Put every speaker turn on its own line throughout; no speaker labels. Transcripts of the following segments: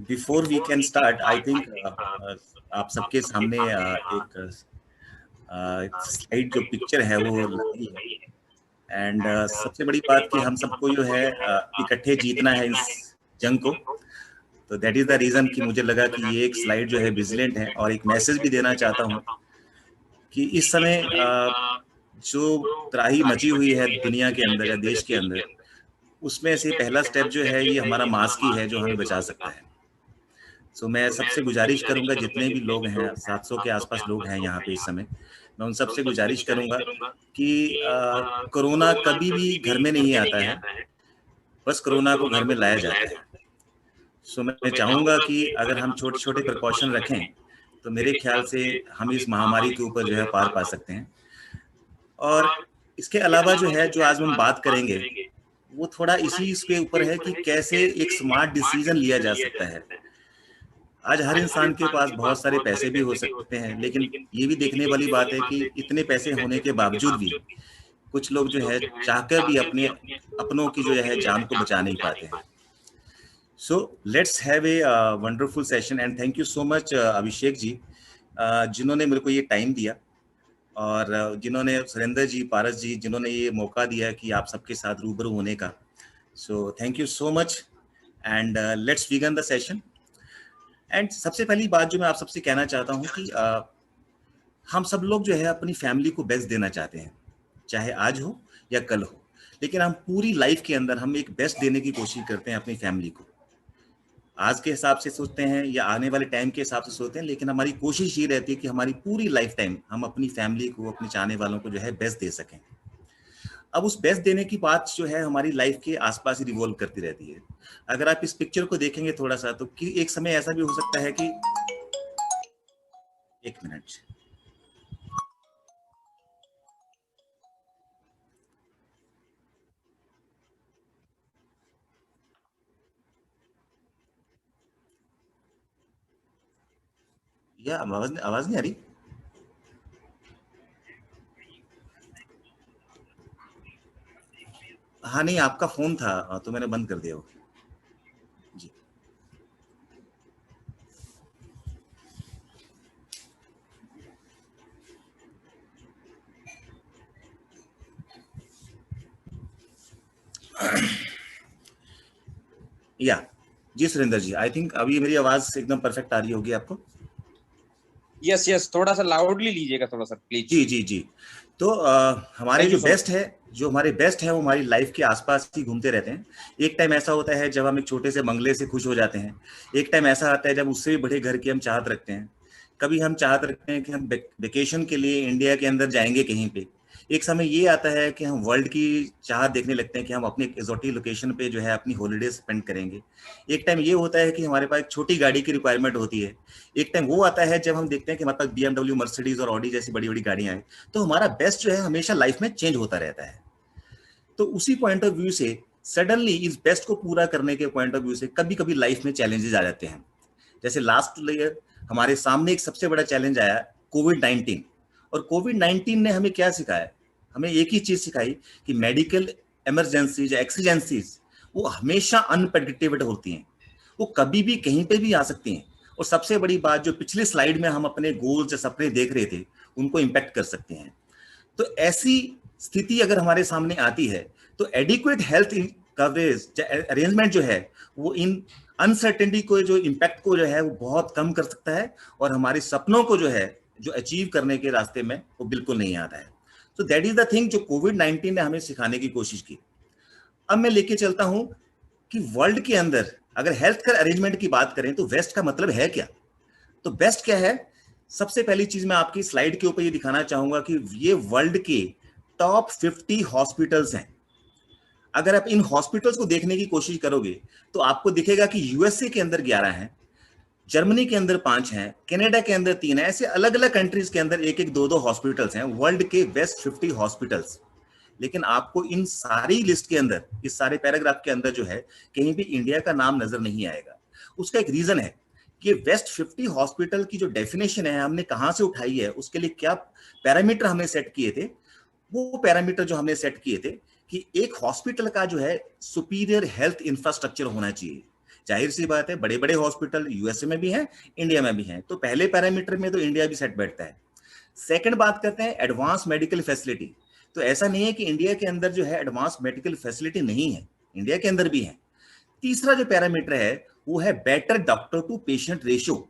Before we can start I think आप सबके सामने एक स्लाइड जो पिक्चर है वो लगी है। एंड सबसे बड़ी बात कि हम सबको जो है इकट्ठे जीतना है इस जंग को। तो दैट इज द रीजन कि मुझे लगा कि ये एक स्लाइड जो है विजिलेंट है, और एक मैसेज भी देना चाहता हूँ कि इस समय जो त्राही मची हुई है दुनिया के अंदर या देश के अंदर, उसमें से पहला स्टेप जो है ये हमारा मास्क ही है जो हमें बचा सकता है। सो मैं सबसे गुजारिश करूंगा, जितने भी लोग हैं 700 के आसपास लोग हैं यहाँ पे इस समय, मैं उन सबसे गुजारिश करूंगा कि कोरोना कभी भी घर में नहीं आता है, बस कोरोना को घर में लाया जाता है। सो मैं चाहूंगा कि अगर हम छोटे छोटे प्रिकॉशन रखें तो मेरे ख्याल से हम इस महामारी के ऊपर जो है पार पा सकते हैं। और इसके अलावा जो है जो आज हम बात करेंगे वो थोड़ा इसी इसके ऊपर है कि कैसे एक स्मार्ट डिसीजन लिया जा सकता है। आज हर इंसान के पास बहुत सारे पैसे भी हो सकते हैं, लेकिन ये भी देखने वाली बात है कि इतने पैसे होने के बावजूद भी कुछ लोग जो है चाहकर भी अपने अपनों की जो है जान को बचा नहीं पाते हैं। So let's have a wonderful session and thank you so much Abhishek ji, जिन्होंने मेरे को ये टाइम दिया, और जिन्होंने सुरेंद्र जी, पारस जी, जिन्होंने ये मौका दिया कि आप सबके साथ रूबरू होने का। So thank you so much and let's begin the session. And सबसे पहली बात जो मैं आप सबसे कहना चाहता हूँ कि हम सब लोग जो है अपनी फैमिली को बेस्ट देना चाहते हैं, चाहे आज हो या कल हो, लेकिन हम पूरी लाइफ के अंदर हम एक बेस्ट देने की कोशिश करते हैं अपनी फैमिली को। आज के हिसाब से सोचते हैं या आने वाले टाइम के हिसाब से सोचते हैं, लेकिन हमारी कोशिश ये रहती है कि हमारी पूरी लाइफ टाइम हम अपनी फैमिली को, अपने चाहने वालों को जो है बेस्ट दे सकें। अब उस बेस्ट देने की बात जो है हमारी लाइफ के आसपास ही रिवॉल्व करती रहती है। अगर आप इस पिक्चर को देखेंगे थोड़ा सा, तो कि एक समय ऐसा भी हो सकता है कि एक मिनट, या आवाज नहीं आ रही? हाँ नहीं, आपका फोन था तो मैंने बंद कर दिया वो जी। या जी सुरेंद्र जी, आई थिंक अभी मेरी आवाज एकदम परफेक्ट आ रही होगी आपको।
यस यस, थोड़ा सा लाउडली लीजिएगा थोड़ा सा प्लीज।
जी जी जी। तो हमारे जो बेस्ट है, जो हमारे बेस्ट है वो हमारी लाइफ के आसपास ही घूमते रहते हैं। एक टाइम ऐसा होता है जब हम एक छोटे से बंगले से खुश हो जाते हैं, एक टाइम ऐसा आता है जब उससे भी बड़े घर की हम चाहत रखते हैं। कभी हम चाहत रखते हैं कि हम वेकेशन के लिए इंडिया के अंदर जाएंगे कहीं पे। एक समय ये आता है कि हम वर्ल्ड की चाहत देखने लगते हैं कि हम अपने एक्सोटिक लोकेशन पे जो है अपनी हॉलीडे स्पेंड करेंगे। एक टाइम ये होता है कि हमारे पास एक छोटी गाड़ी की रिक्वायरमेंट होती है। एक टाइम वो आता है जब हम देखते हैं कि हमारे पास BMW, मर्सिडीज और ऑडी जैसी बड़ी बड़ी गाड़ियां हैं। तो हमारा बेस्ट जो है हमेशा लाइफ में चेंज होता रहता है। तो उसी पॉइंट ऑफ व्यू से सडनली इस बेस्ट को पूरा करने के पॉइंट ऑफ व्यू से कभी कभी लाइफ में चैलेंजेस आ जाते हैं। जैसे लास्ट ईयर हमारे सामने एक सबसे बड़ा चैलेंज आया, कोविड-19। और कोविड-19 ने हमें क्या सिखाया? हमें एक ही चीज सिखाई कि मेडिकल इमरजेंसीज या एक्सीजेंसीज वो हमेशा अनप्रेडिक्टेबल होती हैं, वो कभी भी कहीं पे भी आ सकती हैं। और सबसे बड़ी बात, जो पिछले स्लाइड में हम अपने गोल्स या सपने देख रहे थे, उनको इम्पैक्ट कर सकते हैं। तो ऐसी स्थिति अगर हमारे सामने आती है तो एडिक्वेट हेल्थ कवरेज अरेंजमेंट जो है वो इन अनसर्टेनिटी को, जो इम्पैक्ट को जो है वो बहुत कम कर सकता है, और हमारे सपनों को जो है जो अचीव करने के रास्ते में वो बिल्कुल नहीं आता है। तो दैट इज द थिंग जो कोविड-19 ने हमें सिखाने की कोशिश की। अब मैं लेके चलता हूं कि वर्ल्ड के अंदर अगर हेल्थ केयर अरेंजमेंट की बात करें तो वेस्ट का मतलब है क्या? तो बेस्ट क्या है? सबसे पहली चीज मैं आपकी स्लाइड के ऊपर ये दिखाना चाहूंगा कि ये वर्ल्ड के टॉप 50 हॉस्पिटल्स हैं। अगर आप इन हॉस्पिटल्स को देखने की कोशिश करोगे तो आपको दिखेगा कि यूएसए के अंदर 11 हैं, जर्मनी के अंदर 5 हैं, कनाडा के अंदर 3 हैं। ऐसे अलग अलग कंट्रीज के अंदर एक एक दो दो हॉस्पिटल्स हैं, वर्ल्ड के बेस्ट 50 हॉस्पिटल्स। लेकिन आपको इन सारी लिस्ट के अंदर, इस सारे पैराग्राफ के अंदर जो है कहीं भी इंडिया का नाम नजर नहीं आएगा। उसका एक रीजन है कि वेस्ट 50 हॉस्पिटल की जो डेफिनेशन है हमने कहां से उठाई है, उसके लिए क्या पैरामीटर हमने सेट किए थे। वो पैरामीटर जो हमने सेट किए थे कि एक हॉस्पिटल का जो है सुपीरियर हेल्थ इंफ्रास्ट्रक्चर होना चाहिए। जाहिर सी बात है, बड़े बड़े हॉस्पिटल यूएसए में भी हैं, इंडिया में भी हैं, तो पहले पैरामीटर में तो इंडिया भी सेट बैठता है। सेकंड बात करते हैं एडवांस मेडिकल फैसिलिटी। तो ऐसा नहीं है कि इंडिया के अंदर जो है एडवांस मेडिकल फैसिलिटी नहीं है, इंडिया के अंदर भी है। तीसरा जो पैरामीटर है वो है better doctor to patient ratio,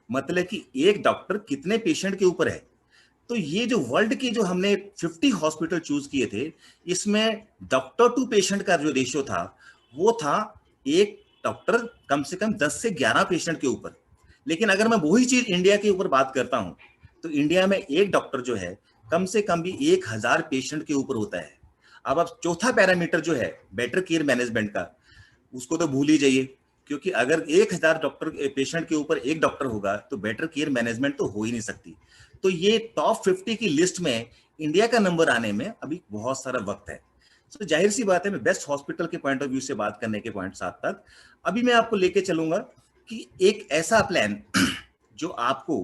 मतलब कि एक डॉक्टर कितने पेशेंट के ऊपर है। तो ये जो वर्ल्ड के जो हमने 50 हॉस्पिटल चूज किए थे, इसमें डॉक्टर टू पेशेंट का जो रेशियो था वो था एक डॉक्टर कम से कम 10 से 11 पेशेंट के ऊपर। लेकिन अगर मैं वही चीज इंडिया के ऊपर बात करता हूं, तो इंडिया में एक डॉक्टर जो है कम से कम भी 1000 पेशेंट के ऊपर होता है। अब चौथा पैरामीटर जो है बेटर केयर मैनेजमेंट का, उसको तो भूल ही जाइए, क्योंकि अगर 1000 डॉक्टर पेशेंट के ऊपर एक डॉक्टर होगा तो बेटर केयर मैनेजमेंट तो हो ही नहीं सकती। तो ये टॉप 50 की लिस्ट में इंडिया का नंबर आने में अभी बहुत सारा वक्त है। तो जाहिर सी बात है, मैं बेस्ट हॉस्पिटल के पॉइंट ऑफ व्यू से बात करने के पॉइंट साथ साथ अभी मैं आपको लेके चलूंगा कि एक ऐसा प्लान जो आपको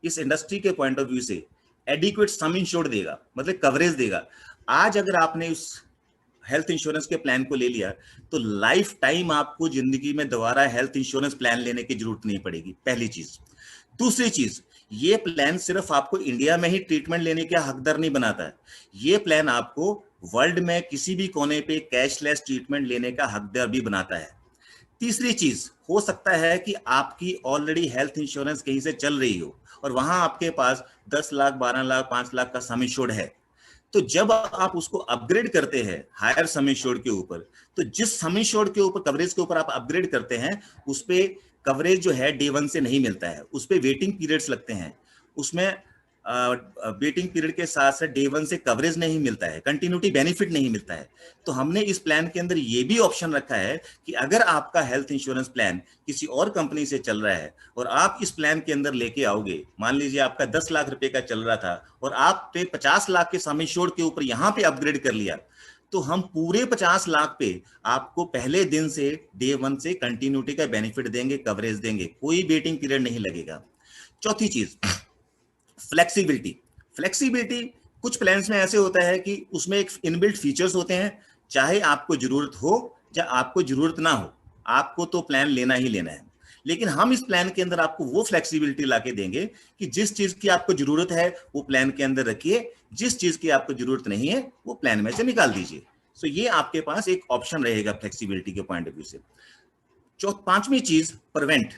इस इंडस्ट्री के पॉइंट ऑफ व्यू से एडिक्वेट सम इंश्योर्ड देगा, मतलब कवरेज देगा। आज अगर आपने उस हेल्थ इंश्योरेंस के प्लान को ले लिया तो लाइफ टाइम आपको जिंदगी में दोबारा हेल्थ इंश्योरेंस प्लान लेने की जरूरत नहीं पड़ेगी, पहली चीज। दूसरी चीज, ये प्लान सिर्फ आपको इंडिया में ही ट्रीटमेंट लेने का हकदार नहीं बनाता है, ये प्लान आपको वर्ल्ड में किसी भी कोने पे कैशलेस ट्रीटमेंट लेने का हकदार भी बनाता है। तीसरी चीज, हो सकता है कि आपकी ऑलरेडी हेल्थ इंश्योरेंस कहीं से चल रही हो और वहां आपके पास 10 लाख 12 लाख 5 लाख का सम इंश्योर्ड है, तो जब आप उसको अपग्रेड करते हैं हायर सम इंश्योर्ड के ऊपर, तो जिस सम इंश्योर्ड के ऊपर कवरेज के ऊपर आप अपग्रेड करते हैं उस पे कवरेज जो है डे वन से नहीं मिलता है, उस पे वेटिंग पीरियड्स लगते हैं, उसमें वेटिंग पीरियड के साथ साथ डे वन से कवरेज नहीं मिलता है, कंटिन्यूटी बेनिफिट नहीं मिलता है। तो हमने इस प्लान के अंदर ये भी ऑप्शन रखा है कि अगर आपका हेल्थ इंश्योरेंस प्लान किसी और कंपनी से चल रहा है और आप इस प्लान के अंदर लेके आओगे, मान लीजिए आपका 10 लाख रुपए का चल रहा था और आपने 50 लाख के सम इंश्योर्ड के ऊपर यहाँ पे अपग्रेड कर लिया, तो हम पूरे 50 लाख पे आपको पहले दिन से डे वन से कंटिन्यूटी का बेनिफिट देंगे, कवरेज देंगे, कोई वेटिंग पीरियड नहीं लगेगा। चौथी चीज, फ्लेक्सिबिलिटी। फ्लेक्सिबिलिटी कुछ प्लान्स में ऐसे होता है कि उसमें एक इनबिल्ट फीचर्स होते हैं, चाहे आपको जरूरत हो या आपको जरूरत ना हो, आपको तो प्लान लेना ही लेना है। लेकिन हम इस प्लान के अंदर आपको वो फ्लेक्सिबिलिटी लाके देंगे कि जिस चीज की आपको जरूरत है वो प्लान के अंदर रखिए, जिस चीज की आपको जरूरत नहीं है वो प्लान में से निकाल दीजिए। सो ये आपके पास एक ऑप्शन रहेगा फ्लेक्सिबिलिटी के पॉइंट ऑफ व्यू से। पांचवी चीज, प्रिवेंट,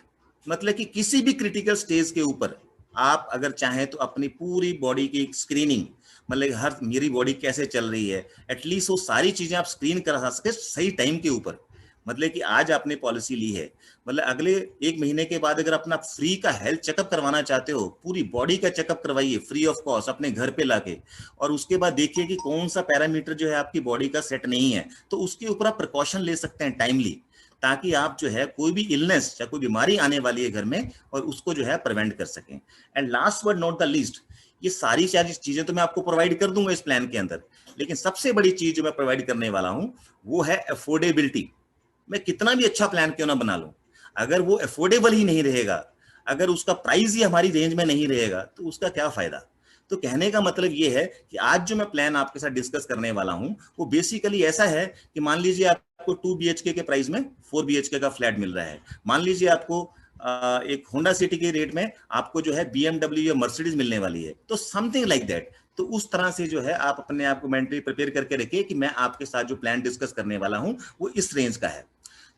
मतलब कि किसी भी क्रिटिकल स्टेज के ऊपर आप अगर चाहें तो अपनी पूरी बॉडी की स्क्रीनिंग, मतलब हर मेरी बॉडी कैसे चल रही है, एटलीस्ट वो सारी चीजें आप स्क्रीन करा सके सही टाइम के ऊपर। मतलब कि आज आपने पॉलिसी ली है, मतलब अगले 1 महीने के बाद अगर अपना फ्री का हेल्थ चेकअप करवाना चाहते हो, पूरी बॉडी का चेकअप करवाइए फ्री ऑफ कॉस्ट अपने घर पे लाके, और उसके बाद देखिए कि कौन सा पैरामीटर जो है आपकी बॉडी का सेट नहीं है, तो उसके ऊपर आप प्रिकॉशन ले सकते हैं टाइमली, ताकि आप जो है कोई भी इलनेस या कोई बीमारी आने वाली है घर में और उसको जो है प्रिवेंट कर सकें। And last but not the least, ये सारी चीजें तो मैं आपको प्रोवाइड कर दूंगा इस प्लान के अंदर, लेकिन सबसे बड़ी चीज जो मैं प्रोवाइड करने वाला हूं वो है अफोर्डेबिलिटी। मैं कितना भी अच्छा प्लान क्यों ना बना लूं, अगर वो अफोर्डेबल ही नहीं रहेगा, अगर उसका प्राइस ही हमारी रेंज में नहीं रहेगा, तो उसका क्या फायदा। तो कहने का मतलब ये है कि आज जो मैं प्लान आपके साथ डिस्कस करने वाला हूं वो बेसिकली ऐसा है कि मान लीजिए आपको 2 BHK के प्राइस में 4 BHK का फ्लैट मिल रहा है, मान लीजिए आपको एक होंडा सिटी के रेट में आपको जो है BMW या मर्सिडीज मिलने वाली है, तो समथिंग लाइक दैट। तो उस तरह से जो है आप अपने आप को मेंटली प्रिपेयर करके रखिए कि मैं आपके साथ जो प्लान डिस्कस करने वाला हूं वो इस रेंज का है।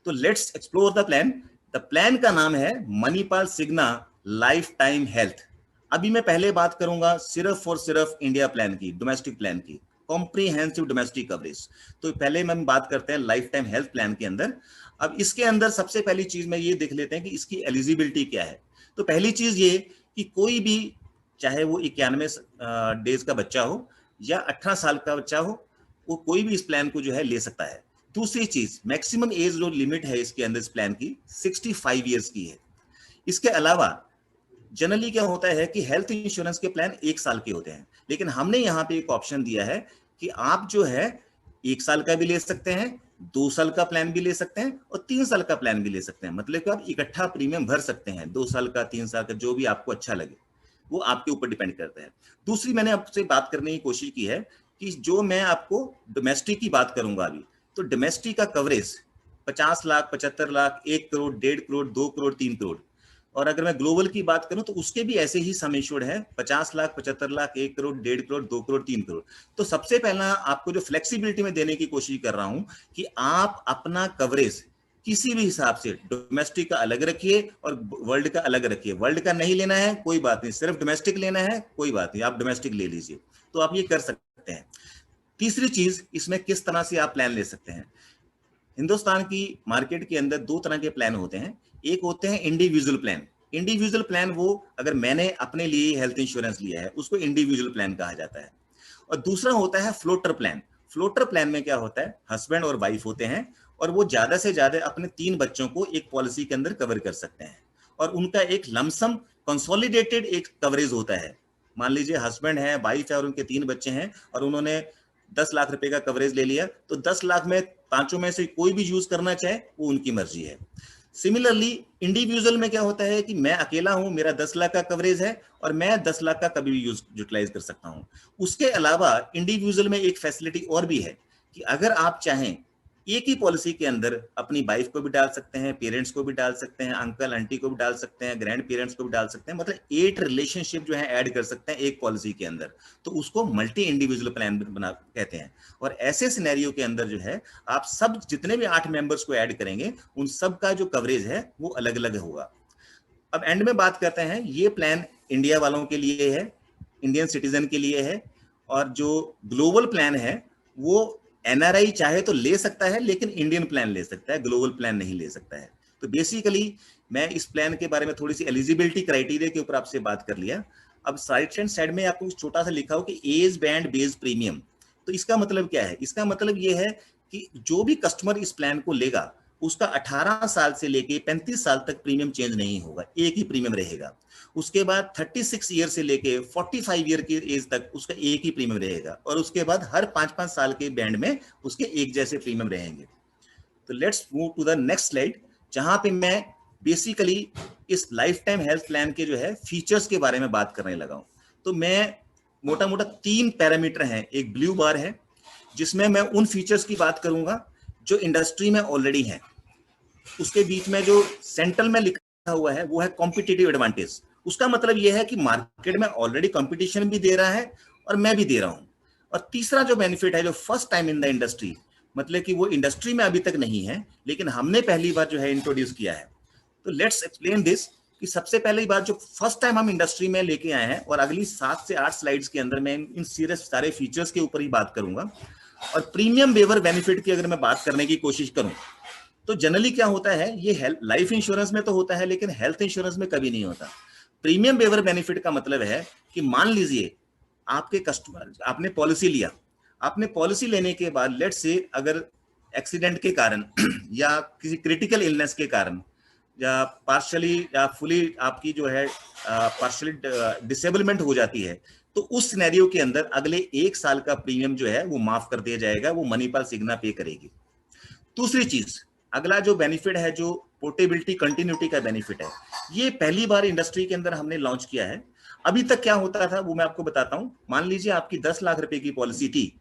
तो let's explore the plan. The plan का नाम है मणिपाल सिग्ना लाइफ टाइम हेल्थ। अभी मैं पहले बात करूंगा सिर्फ और सिर्फ इंडिया प्लान की, डोमेस्टिक प्लान की, कॉम्प्रिहेंसिव डोमेस्टिक कवरेज। तो पहले हम बात करते हैं लाइफ टाइम हेल्थ प्लान के अंदर। अब इसके अंदर सबसे पहली चीज में ये देख लेते हैं कि इसकी एलिजिबिलिटी क्या है। तो पहली चीज ये कि कोई भी, चाहे वो 91 डेज का बच्चा हो या 18 साल का बच्चा हो, वो कोई भी इस प्लान को जो है ले सकता है। दूसरी चीज, मैक्सिमम एज जो लिमिट है इसके अंदर इस प्लान की 65 ईयर्स की है। इसके अलावा जनरली क्या होता है कि हेल्थ इंश्योरेंस के प्लान 1 साल के होते हैं, लेकिन हमने यहाँ पे एक ऑप्शन दिया है कि आप जो है 1 साल का भी ले सकते हैं, 2 साल का प्लान भी ले सकते हैं और 3 साल का प्लान भी ले सकते हैं। मतलब कि आप इकट्ठा प्रीमियम भर सकते हैं, 2 साल का 3 साल का, जो भी आपको अच्छा लगे वो आपके ऊपर डिपेंड करता है। दूसरी मैंने आपसे बात करने की कोशिश की है कि जो मैं आपको डोमेस्टिक की बात करूंगा अभी, तो डोमेस्टिक का कवरेज 50 लाख, 75 लाख, 1 करोड़, 1.5 करोड़, 2 करोड़, 3 करोड़। और अगर मैं ग्लोबल की बात करूं तो उसके भी ऐसे ही सम इंश्योर्ड है, 50 लाख, 75 लाख, 1 करोड़, 1.5 करोड़, 2 करोड़, 3 करोड़। तो सबसे पहला आपको जो फ्लेक्सिबिलिटी में देने की कोशिश कर रहा हूं कि आप अपना कवरेज किसी भी हिसाब से डोमेस्टिक का अलग रखिए और वर्ल्ड का अलग रखिए। वर्ल्ड का नहीं लेना है कोई बात नहीं, सिर्फ डोमेस्टिक लेना है कोई बात नहीं, आप डोमेस्टिक ले लीजिए। तो आप ये कर सकते हैं। तीसरी चीज, इसमें किस तरह से आप प्लान ले सकते हैं। हिंदुस्तान की मार्केट के अंदर दो तरह के प्लान होते हैं। एक होते हैं इंडिविजुअल प्लान। इंडिविजुअल प्लान वो अगर मैंने अपने लिए हेल्थ इंश्योरेंस लिया है उसको इंडिविजुअल प्लान कहा जाता है। और दूसरा होता है फ्लोटर प्लान। फ्लोटर प्लान में क्या होता है, हस्बैंड और वाइफ होते हैं और वो ज्यादा से ज्यादा अपने 3 बच्चों को एक पॉलिसी के अंदर कवर कर सकते हैं और उनका एक लमसम कंसोलिडेटेड एक कवरेज होता है। मान लीजिए हस्बैंड है, वाइफ है और उनके 3 बच्चे हैं और उन्होंने 10 लाख रुपए का कवरेज ले लिया, तो 10 लाख में पांचों में से कोई भी यूज करना चाहे वो उनकी मर्जी है। सिमिलरली इंडिविजुअल में क्या होता है कि मैं अकेला हूं, मेरा 10 लाख का कवरेज है और मैं 10 लाख का कभी भी यूटिलाइज कर सकता हूं। उसके अलावा इंडिविजुअल में एक फैसिलिटी और भी है कि अगर आप चाहें एक ही पॉलिसी के अंदर अपनी वाइफ को भी डाल सकते हैं, पेरेंट्स को भी डाल सकते हैं, अंकल आंटी को भी डाल सकते हैं, ग्रैंड पेरेंट्स को भी डाल सकते हैं, मतलब 8 रिलेशनशिप जो है ऐड कर सकते हैं एक पॉलिसी के अंदर। तो उसको मल्टी इंडिविजुअल प्लान बना कहते हैं। और ऐसे सिनेरियो के अंदर जो है आप सब जितने भी 8 मेंबर्स को ऐड करेंगे उन सब का जो कवरेज है वो अलग अलग होगा। अब एंड में बात करते हैं, ये प्लान इंडिया वालों के लिए है, इंडियन सिटीजन के लिए है। और जो ग्लोबल प्लान है वो एनआरआई चाहे तो ले सकता है लेकिन इंडियन प्लान ले सकता है, ग्लोबल प्लान नहीं ले सकता है। तो बेसिकली मैं इस प्लान के बारे में थोड़ी सी एलिजिबिलिटी क्राइटेरिया के ऊपर आपसे बात कर लिया। अब राइट हैंड साइड में आपको छोटा सा लिखा हो कि एज बैंड बेस्ड प्रीमियम। तो इसका मतलब क्या है, इसका मतलब ये है कि जो भी कस्टमर इस प्लान को लेगा उसका 18 साल से लेके 35 साल तक प्रीमियम चेंज नहीं होगा, एक ही प्रीमियम रहेगा। उसके बाद 36 ईयर से लेके 45 ईयर की एज तक उसका एक ही प्रीमियम रहेगा और उसके बाद हर 5-5 साल के बैंड में उसके एक जैसे प्रीमियम रहेंगे। तो let's move to the next slide, जहां पे मैं बेसिकली इस लाइफ टाइम हेल्थ प्लान के जो है फीचर्स के बारे में बात करने लगा हूं। तो मैं मोटा मोटा 3 पैरामीटर हैं, एक ब्लू बार है जिसमें मैं उन फीचर्स की बात करूंगा जो इंडस्ट्री में ऑलरेडी है। उसके बीच में जो सेंट्रल में लिखा हुआ है वो है कॉम्पिटिटिव एडवांटेज। उसका मतलब यह है कि मार्केट में ऑलरेडी कंपटीशन भी दे रहा है और मैं भी दे रहा हूं। और तीसरा जो बेनिफिट है, जो first time in the industry, मतलब कि वो इंडस्ट्री में अभी तक नहीं है लेकिन हमने पहली बार जो है इंट्रोड्यूस किया है। तो लेट्स एक्सप्लेन दिस कि सबसे पहली बात जो फर्स्ट टाइम हम इंडस्ट्री में लेके आए हैं, और अगली 7 से 8 स्लाइड्स के अंदर मैं इन सीरियस सारे फीचर्स के ऊपर ही बात करूंगा। और प्रीमियम वेवर बेनिफिट की अगर मैं बात करने की कोशिश करूं तो जनरली क्या होता है, ये लाइफ इंश्योरेंस में तो होता है लेकिन हेल्थ इंश्योरेंस में कभी नहीं होता। प्रीमियम वेवर बेनिफिट का मतलब है कि मान लीजिए आपके कस्टमर, आपने पॉलिसी लिया, आपने पॉलिसी लेने के बाद लेट्स से अगर एक्सीडेंट के कारण या किसी क्रिटिकल इलनेस के कारण या पार्शली या फुली आपकी जो है पार्शली डिसेबलमेंट हो जाती है, तो उस सिनेरियो के अंदर अगले 1 साल का प्रीमियम जो है वो माफ कर दिया जाएगा, वो मणिपाल सिग्ना पे करेगी। दूसरी चीज, अगला जो बेनिफिट है, जो पोर्टेबिलिटी कंटिन्यूटी का बेनिफिट है, ये पहली बार इंडस्ट्री के अंदर हमने लॉन्च किया है। अभी तक क्या होता था वो मैं आपको बताता हूं। मान लीजिए आपकी 10 लाख रुपए की पॉलिसी थी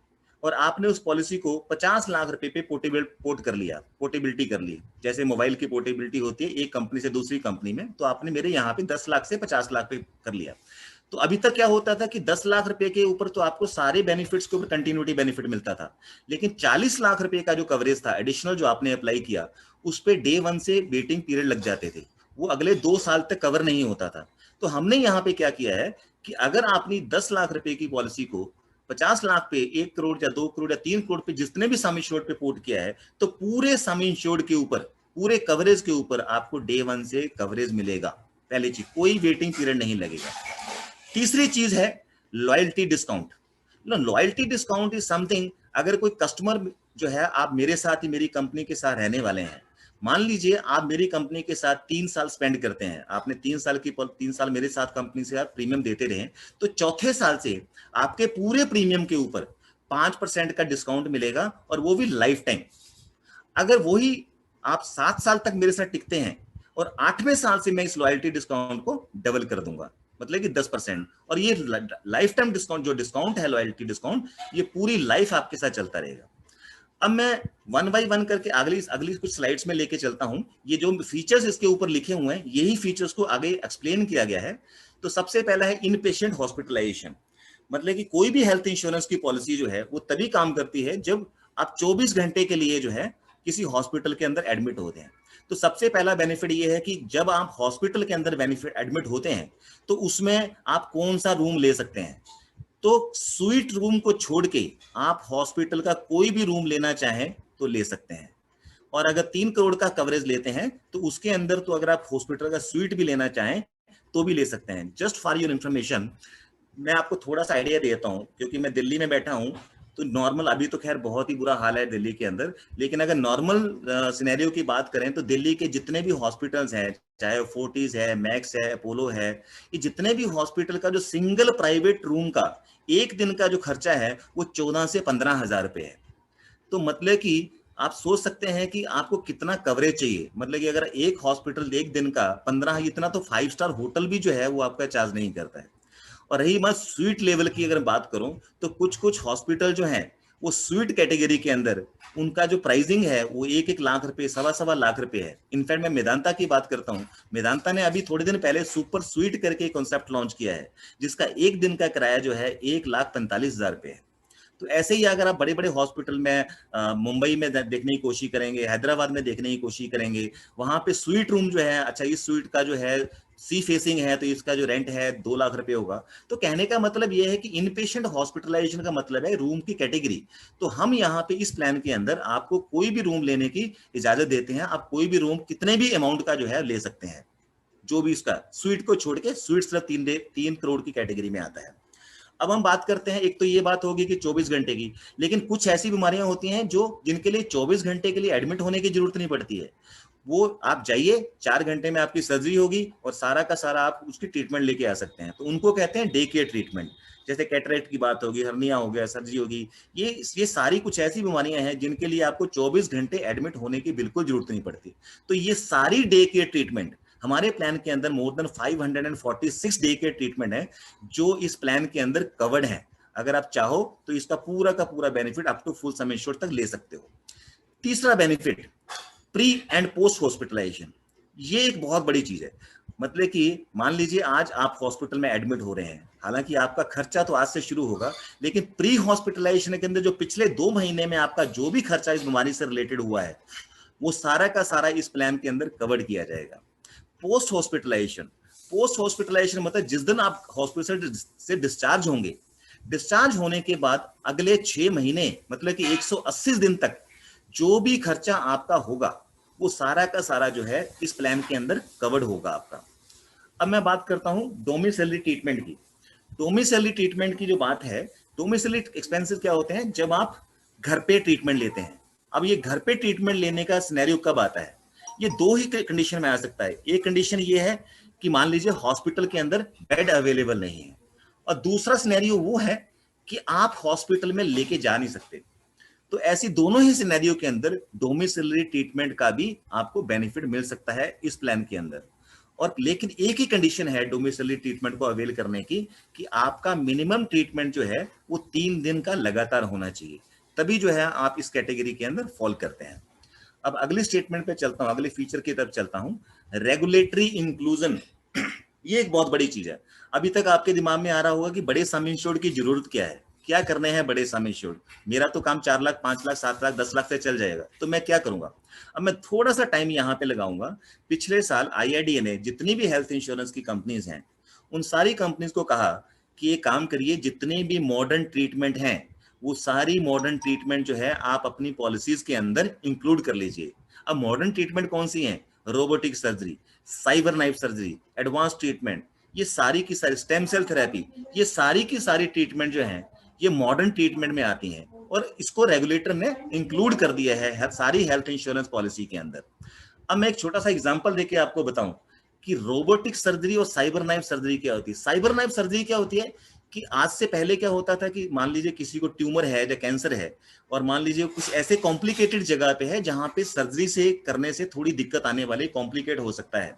और आपने उस पॉलिसी को 50 लाख रुपए पे पोर्टेबिलिटी कर ली। जैसे मोबाइल की पोर्टेबिलिटी होती है एक कंपनी से दूसरी कंपनी में, तो आपने मेरे यहाँ पे 10 लाख से 50 लाख पे कर लिया। तो अभी तक क्या होता था कि 10 लाख रुपए के ऊपर तो आपको सारे बेनिफिट्स के ऊपर कंटिन्यूटी बेनिफिट मिलता था, लेकिन 40 लाख रुपए का जो कवरेज था एडिशनल जो आपने अप्लाई किया, उस पे डे 1 से वेटिंग पीरियड लग जाते थे, वो अगले 2 साल तक कवर नहीं होता था। तो हमने यहाँ पे क्या किया है कि अगर आपने 10 लाख रुपए की पॉलिसी को 50 लाख पे, 1 करोड़ या 2 करोड़ या 3 करोड़ पे जितने भी सम इंश्योर्ड पे पोर्ट किया है, तो पूरे सम इंश्योर्ड के ऊपर, पूरे कवरेज के ऊपर आपको डे 1 से कवरेज मिलेगा। पहली चीज, कोई वेटिंग पीरियड नहीं लगेगा। तीसरी चीज है loyalty discount. Loyalty discount is something, अगर कोई कस्टमर जो है, आप मेरे साथ ही मेरी कंपनी के साथ रहने वाले हैं, मान लीजिए आप मेरी कंपनी के साथ 3 साल स्पेंड करते हैं, आपने 3 साल मेरे साथ कंपनी से आप प्रीमियम देते रहे, तो चौथे साल से आपके पूरे प्रीमियम के ऊपर 5% का डिस्काउंट मिलेगा और वो भी लाइफ टाइम। अगर वही आप 7 साल तक मेरे साथ टिकते हैं और 8वें साल से मैं इस लॉयल्टी डिस्काउंट को डबल कर दूंगा, मतलब कि 10%। और ये लाइफ टाइम डिस्काउंट, जो डिस्काउंट है लॉयल्टी डिस्काउंट, ये पूरी लाइफ आपके साथ चलता रहेगा। अब मैं वन बाय वन करके अगली अगली कुछ स्लाइड्स में लेके चलता हूं। ये जो फीचर्स इसके ऊपर लिखे हुए हैं, यही फीचर्स को आगे एक्सप्लेन किया गया है। तो सबसे पहला है इन पेशेंट हॉस्पिटलाइजेशन। मतलब कि कोई भी हेल्थ इंश्योरेंस की पॉलिसी जो है वो तभी काम करती है जब आप 24 घंटे के लिए जो है किसी हॉस्पिटल के अंदर एडमिट होते हैं। तो सबसे पहला बेनिफिट ये है कि जब आप हॉस्पिटल के अंदर बेनिफिट एडमिट होते हैं तो उसमें आप कौन सा रूम ले सकते हैं। तो स्वीट रूम को छोड़ के आप हॉस्पिटल का कोई भी रूम लेना चाहें तो ले सकते हैं। और अगर 3 करोड़ का कवरेज लेते हैं तो उसके अंदर तो अगर आप हॉस्पिटल का स्वीट भी लेना चाहें तो भी ले सकते हैं। जस्ट फॉर योर इंफॉर्मेशन, मैं आपको थोड़ा सा आइडिया देता हूं, क्योंकि मैं दिल्ली में बैठा हूं। तो नॉर्मल, अभी तो खैर बहुत ही बुरा हाल है दिल्ली के अंदर, लेकिन अगर नॉर्मल सिनेरियो की बात करें तो दिल्ली के जितने भी हॉस्पिटल्स हैं, चाहे फोर्टिस है, मैक्स है, अपोलो है, ये जितने भी हॉस्पिटल का जो सिंगल प्राइवेट रूम का एक दिन का जो खर्चा है वो 14 से 15 हजार रुपए है। तो मतलब कि आप सोच सकते हैं कि आपको कितना कवरेज चाहिए। मतलब कि अगर एक हॉस्पिटल एक दिन का 15, इतना तो 5 स्टार होटल भी जो है वो आपका चार्ज नहीं करता है। और रही बात स्वीट लेवल की, अगर बात करूं तो कुछ कुछ हॉस्पिटल जो हैं वो स्वीट कैटेगरी के अंदर उनका जो प्राइसिंग है वो 1-1 लाख रुपए, 1.25 लाख रुपए है। इनफैक्ट मैं मेदांता की बात करता हूं, मेदांता ने अभी थोड़े दिन पहले सुपर स्वीट करके कॉन्सेप्ट लॉन्च किया है, जिसका एक दिन का किराया जो है 1,45,000 रुपए है। तो ऐसे ही अगर आप बड़े बड़े हॉस्पिटल में मुंबई में देखने की कोशिश करेंगे, हैदराबाद में देखने की कोशिश करेंगे, वहां पे स्वीट रूम जो है, अच्छा इस स्वीट का जो है सी फेसिंग है तो इसका जो रेंट है 2 लाख रुपए होगा। तो कहने का मतलब यह है कि इन पेशेंट हॉस्पिटलाइजेशन का मतलब है रूम की कैटेगरी। तो हम यहाँ पे इस प्लान के अंदर आपको कोई भी रूम लेने की इजाजत देते हैं। आप कोई भी रूम कितने भी अमाउंट का जो है ले सकते हैं, जो भी इसका स्वीट को छोड़ के। स्वीट सिर्फ 3 करोड़ की कैटेगरी में आता है। अब हम बात करते हैं, एक तो ये बात होगी कि 24 घंटे की, लेकिन कुछ ऐसी बीमारियां होती हैं जो जिनके लिए 24 घंटे के लिए एडमिट होने की जरूरत नहीं पड़ती है। वो आप जाइए, 4 घंटे में आपकी सर्जरी होगी और सारा का सारा आप उसकी ट्रीटमेंट लेके आ सकते हैं। तो उनको कहते हैं डे केयर ट्रीटमेंट। जैसे कैटरेक्ट की बात होगी, हर्निया हो गया, सर्जरी होगी, ये सारी कुछ ऐसी बीमारियां हैं जिनके लिए आपको 24 घंटे एडमिट होने की बिल्कुल जरूरत नहीं पड़ती। तो ये सारी डे केयर ट्रीटमेंट हमारे प्लान के अंदर मोर देन 546 डे के ट्रीटमेंट है जो इस प्लान के अंदर कवर्ड है। अगर आप चाहो तो इसका पूरा का पूरा benefit up to full sum insured तक ले सकते हो। तीसरा benefit, pre and post hospitalisation. ये एक बहुत बड़ी चीज है। मतलब कि मान लीजिए आज आप हॉस्पिटल में एडमिट हो रहे हैं, हालांकि आपका खर्चा तो आज से शुरू होगा, लेकिन प्री हॉस्पिटलाइजेशन के अंदर जो पिछले 2 महीने में आपका जो भी खर्चा इस बीमारी से रिलेटेड हुआ है वो सारा का सारा इस प्लान के अंदर कवर किया जाएगा। पोस्ट हॉस्पिटलाइजेशन, पोस्ट हॉस्पिटलाइजेशन मतलब जिस दिन आप हॉस्पिटल से डिस्चार्ज होंगे, डिस्चार्ज होने के बाद अगले 6 महीने मतलब कि 180 दिन तक जो भी खर्चा आपका होगा वो सारा का सारा जो है इस प्लान के अंदर कवर्ड होगा आपका। अब मैं बात करता हूं डोमिसिलरी ट्रीटमेंट की। डोमिसिलरी ट्रीटमेंट की जो बात है, डोमिसिलरी एक्सपेंसेस क्या होते हैं जब आप घर पे ट्रीटमेंट लेते हैं। अब ये घर पे ट्रीटमेंट लेने का सिनेरियो कब आता है, ये 2 ही कंडीशन में आ सकता है। एक कंडीशन ये है कि मान लीजिए हॉस्पिटल के अंदर बेड अवेलेबल नहीं है, और दूसरा सिनेरियो वो है कि आप हॉस्पिटल में लेके जा नहीं सकते। तो ऐसी दोनों ही सिनेरियो के अंदर डोमिसिलरी ट्रीटमेंट का भी आपको बेनिफिट मिल सकता है इस प्लान के अंदर। और लेकिन एक ही कंडीशन है डोमिसिलरी ट्रीटमेंट को अवेल करने की, कि आपका मिनिमम ट्रीटमेंट जो है वो 3 दिन का लगातार होना चाहिए, तभी जो है आप इस कैटेगरी के अंदर फॉल करते हैं। अब अगली स्टेटमेंट पे चलता हूं, अगले फीचर की तरफ चलता हूं, रेगुलेटरी इंक्लूजन। ये एक बहुत बड़ी चीज है। अभी तक आपके दिमाग में आ रहा होगा कि बड़े सम इंश्योर्ड की जरूरत क्या है, क्या करने हैं बड़े सम इंश्योर्ड, मेरा तो काम 4 लाख, 5 लाख, 7 लाख, 10 लाख से चल जाएगा, तो मैं क्या करूंगा। अब मैं थोड़ा सा टाइम यहाँ पे लगाऊंगा। पिछले साल IRDA ने जितनी भी हेल्थ इंश्योरेंस की कंपनीज हैं उन सारी कंपनीज को कहा कि ये काम करिए, जितने भी मॉडर्न ट्रीटमेंट हैं वो सारी मॉडर्न ट्रीटमेंट जो है आप अपनी पॉलिसीज के अंदर इंक्लूड कर लीजिए। अब मॉडर्न ट्रीटमेंट कौन सी हैं, robotic surgery, cyber knife surgery, advance treatment, ये सारी की सारी, स्टेम सेल थेरेपी, ये सारी की सारी ट्रीटमेंट जो है ये मॉडर्न ट्रीटमेंट में आती हैं, और इसको रेगुलेटर ने इंक्लूड कर दिया है सारी हेल्थ इंश्योरेंस पॉलिसी के अंदर। अब मैं एक छोटा सा एग्जांपल देके आपको बताऊं कि रोबोटिक सर्जरी और साइबर नाइफ सर्जरी क्या होती है। साइबर नाइफ सर्जरी क्या होती है कि आज से पहले क्या होता था कि मान लीजिए किसी को ट्यूमर है या कैंसर है, और मान लीजिए कुछ ऐसे कॉम्प्लिकेटेड जगह पे है जहां पे सर्जरी से करने से थोड़ी दिक्कत आने वाली, कॉम्प्लिकेट हो सकता है।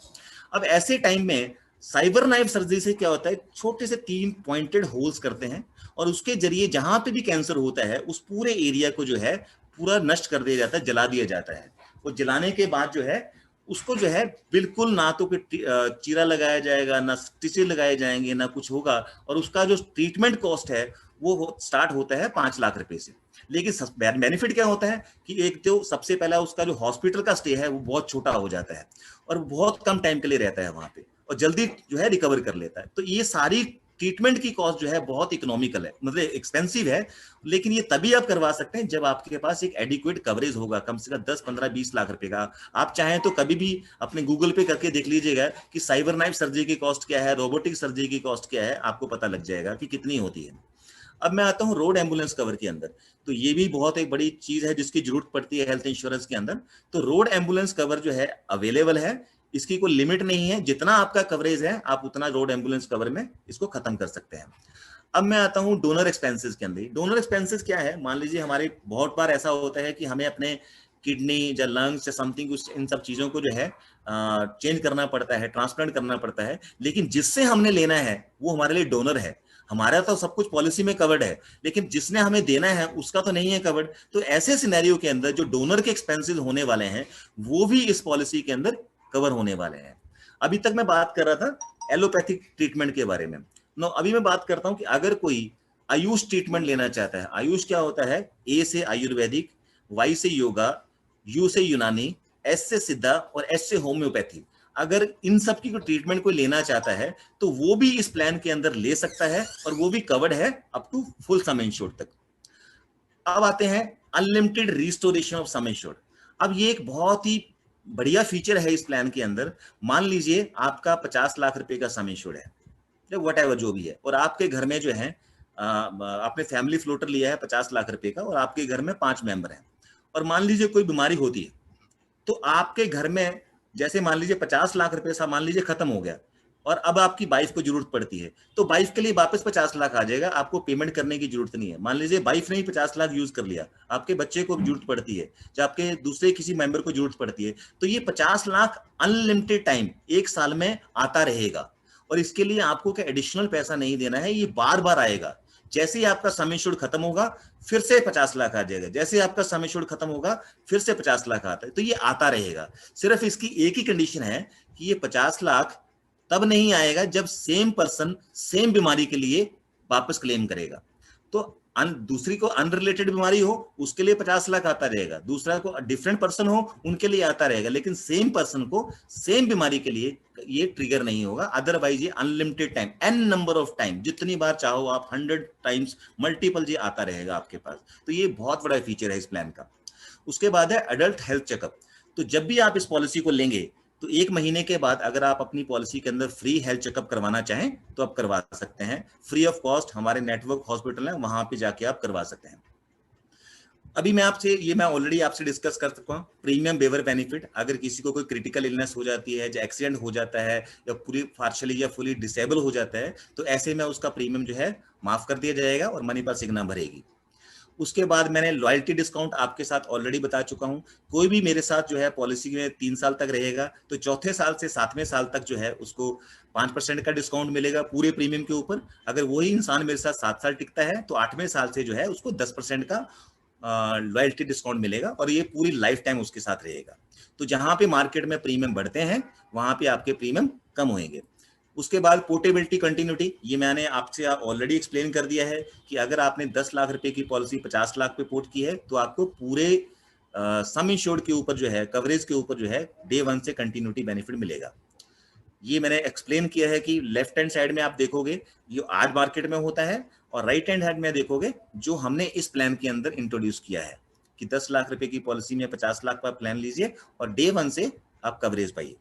अब ऐसे टाइम में साइबर नाइफ सर्जरी से क्या होता है, छोटे से 3 पॉइंटेड होल्स करते हैं और उसके जरिए जहां पे भी कैंसर होता है उस पूरे एरिया को जो है पूरा नष्ट कर दिया जाता है, जला दिया जाता है। और जलाने के बाद जो है उसको जो है बिल्कुल ना तो चीरा लगाया जाएगा, ना स्टिचेस लगाए जाएंगे, ना कुछ होगा। और उसका जो ट्रीटमेंट कॉस्ट है वो स्टार्ट होता है 5 लाख रुपए से। लेकिन बेनिफिट क्या होता है कि एक तो सबसे पहला उसका जो हॉस्पिटल का स्टे है वो बहुत छोटा हो जाता है और बहुत कम टाइम के लिए रहता है वहां पे, और जल्दी जो है रिकवर कर लेता है। तो ये सारी ट्रीटमेंट की कॉस्ट जो है बहुत इकोनॉमिकल है, मतलब एक्सपेंसिव है, लेकिन ये तभी आप करवा सकते हैं जब आपके पास एक एडिक्वेट कवरेज होगा, कम से कम 10, 15, 20 लाख रुपए का। आप चाहें तो कभी भी अपने गूगल पे करके देख लीजिएगा कि साइबर नाइफ सर्जरी की कॉस्ट क्या है, रोबोटिक सर्जरी की कॉस्ट क्या है, आपको पता लग जाएगा कि कितनी होती है। अब मैं आता हूँ रोड एम्बुलेंस कवर के अंदर। तो ये भी बहुत एक बड़ी चीज है जिसकी जरूरत पड़ती है हेल्थ इंश्योरेंस के अंदर। तो रोड एम्बुलेंस कवर जो है अवेलेबल है, इसकी कोई लिमिट नहीं है, जितना आपका कवरेज है आप उतना रोड एम्बुलेंस कवर में इसको खत्म कर सकते हैं। अब मैं आता हूँ डोनर एक्सपेंसेस के अंदर। डोनर एक्सपेंसेस क्या है, मान लीजिए हमारे बहुत बार ऐसा होता है कि हमें अपने किडनी या लंग्स या समथिंग इन सब चीजों को जो है चेंज करना पड़ता है, ट्रांसप्लांट करना पड़ता है, लेकिन जिससे हमने लेना है वो हमारे लिए डोनर है। हमारा तो सब कुछ पॉलिसी में कवर्ड है, लेकिन जिसने हमें देना है उसका तो नहीं है कवर्ड। तो ऐसे सिनेरियो के अंदर जो डोनर के एक्सपेंसेस होने वाले हैं वो भी इस पॉलिसी के अंदर कवर होने वाले हैं। अभी तक मैं बात कर रहा था एलोपैथिक ट्रीटमेंट के बारे में। नो, अभी मैं बात करता हूं कि अगर कोई आयुष ट्रीटमेंट लेना चाहता है। आयुष क्या होता है, ए से आयुर्वेदिक, वाई से योगा, यू से यूनानी, एस से सिद्धा और एस से होम्योपैथी। अगर इन सब की ट्रीटमेंट कोई लेना चाहता है तो वो भी इस प्लान के अंदर ले सकता है, और वो भी कवर्ड है up to full sum insured तक। अब आते हैं unlimited restoration of sum insured. अब ये एक बहुत ही बढ़िया फीचर है इस प्लान के अंदर। मान लीजिए आपका 50 लाख रुपए का सम इंश्योर्ड है, वट एवर जो भी है, और आपके घर में जो है आपने फैमिली फ्लोटर लिया है 50 लाख रुपए का, और आपके घर में 5 मेंबर हैं, और मान लीजिए कोई बीमारी होती है, तो आपके घर में जैसे मान लीजिए 50 लाख रुपए सा मान लीजिए खत्म हो गया, और अब आपकी वाइफ को जरूरत पड़ती है, तो वाइफ के लिए वापस 50 लाख आ जाएगा, आपको पेमेंट करने की जरूरत नहीं है। मान लीजिए वाइफ ने ही 50 लाख यूज कर लिया, आपके बच्चे को जरूरत पड़ती है, या आपके दूसरे किसी मेंबर को जरूरत पड़ती है, तो ये 50 लाख अनलिमिटेड टाइम 1 साल में आता रहेगा। और इसके लिए आपको क्या एडिशनल पैसा नहीं देना है, ये बार बार आएगा। जैसे ही आपका सम इंश्योर्ड खत्म होगा फिर से 50 लाख आ जाएगा, जैसे आपका सम इंश्योर्ड खत्म होगा फिर से 50 लाख आता है, तो ये आता रहेगा। सिर्फ इसकी एक ही कंडीशन है कि ये 50 लाख तब नहीं आएगा जब सेम पर्सन सेम बीमारी के लिए वापस क्लेम करेगा। तो दूसरी को अनरिलेटेड बीमारी हो उसके लिए 50 लाख आता रहेगा, दूसरा को डिफरेंट पर्सन हो उनके लिए आता रहेगा, लेकिन सेम पर्सन को सेम बीमारी के लिए ये ट्रिगर नहीं होगा। अदरवाइज ये unlimited time, n number of time, जितनी बार चाहो आप 100 टाइम्स मल्टीपल ये आता रहेगा आपके पास। तो ये बहुत बड़ा फीचर है इस प्लान का। उसके बाद है अडल्ट हेल्थ चेकअप। तो जब भी आप इस पॉलिसी को लेंगे तो 1 महीने के बाद अगर आप अपनी पॉलिसी के अंदर फ्री हेल्थ चेकअप करवाना चाहें तो आप करवा सकते हैं, फ्री ऑफ कॉस्ट। हमारे नेटवर्क हॉस्पिटल है, वहां पे जाके आप करवा सकते हैं। अभी मैं ऑलरेडी आपसे डिस्कस कर चुका हूँ प्रीमियम वेवर बेनिफिट। अगर किसी को कोई क्रिटिकल इलनेस हो जाती है, जो एक्सीडेंट हो जाता है, या पूरी पार्शली या फुली डिसेबल हो जाता है, तो ऐसे में उसका प्रीमियम जो है माफ कर दिया जाएगा और मनी पास सिग्ना भरेगी। उसके बाद मैंने लॉयल्टी डिस्काउंट आपके साथ ऑलरेडी बता चुका हूं। कोई भी मेरे साथ जो है पॉलिसी में 3 साल तक रहेगा तो चौथे साल से 7वें साल तक जो है उसको 5% का डिस्काउंट मिलेगा पूरे प्रीमियम के ऊपर। अगर वही इंसान मेरे साथ 7 साल टिकता है तो 8वें साल से जो है उसको 10% का लॉयल्टी डिस्काउंट मिलेगा, और ये पूरी लाइफ टाइम उसके साथ रहेगा। तो जहां पे मार्केट में प्रीमियम बढ़ते हैं वहां पे आपके प्रीमियम कम होंगे। उसके बाद पोर्टेबिलिटी कंटिन्यूटी, ये मैंने आपसे ऑलरेडी एक्सप्लेन कर दिया है कि अगर आपने 10 लाख रुपए की पॉलिसी 50 लाख पे पोर्ट की है तो आपको पूरे सम इंश्योर्ड के ऊपर जो है, कवरेज के ऊपर जो है डे 1 से कंटिन्यूटी बेनिफिट मिलेगा। ये मैंने एक्सप्लेन किया है कि लेफ्ट हैंड साइड में आप देखोगे ये आज मार्केट में होता है, और राइट हैंड साइड में देखोगे जो हमने इस प्लान के अंदर इंट्रोड्यूस किया है कि 10 लाख रुपए की पॉलिसी में 50 लाख का प्लान लीजिए और डे 1 से आप कवरेज पाइए।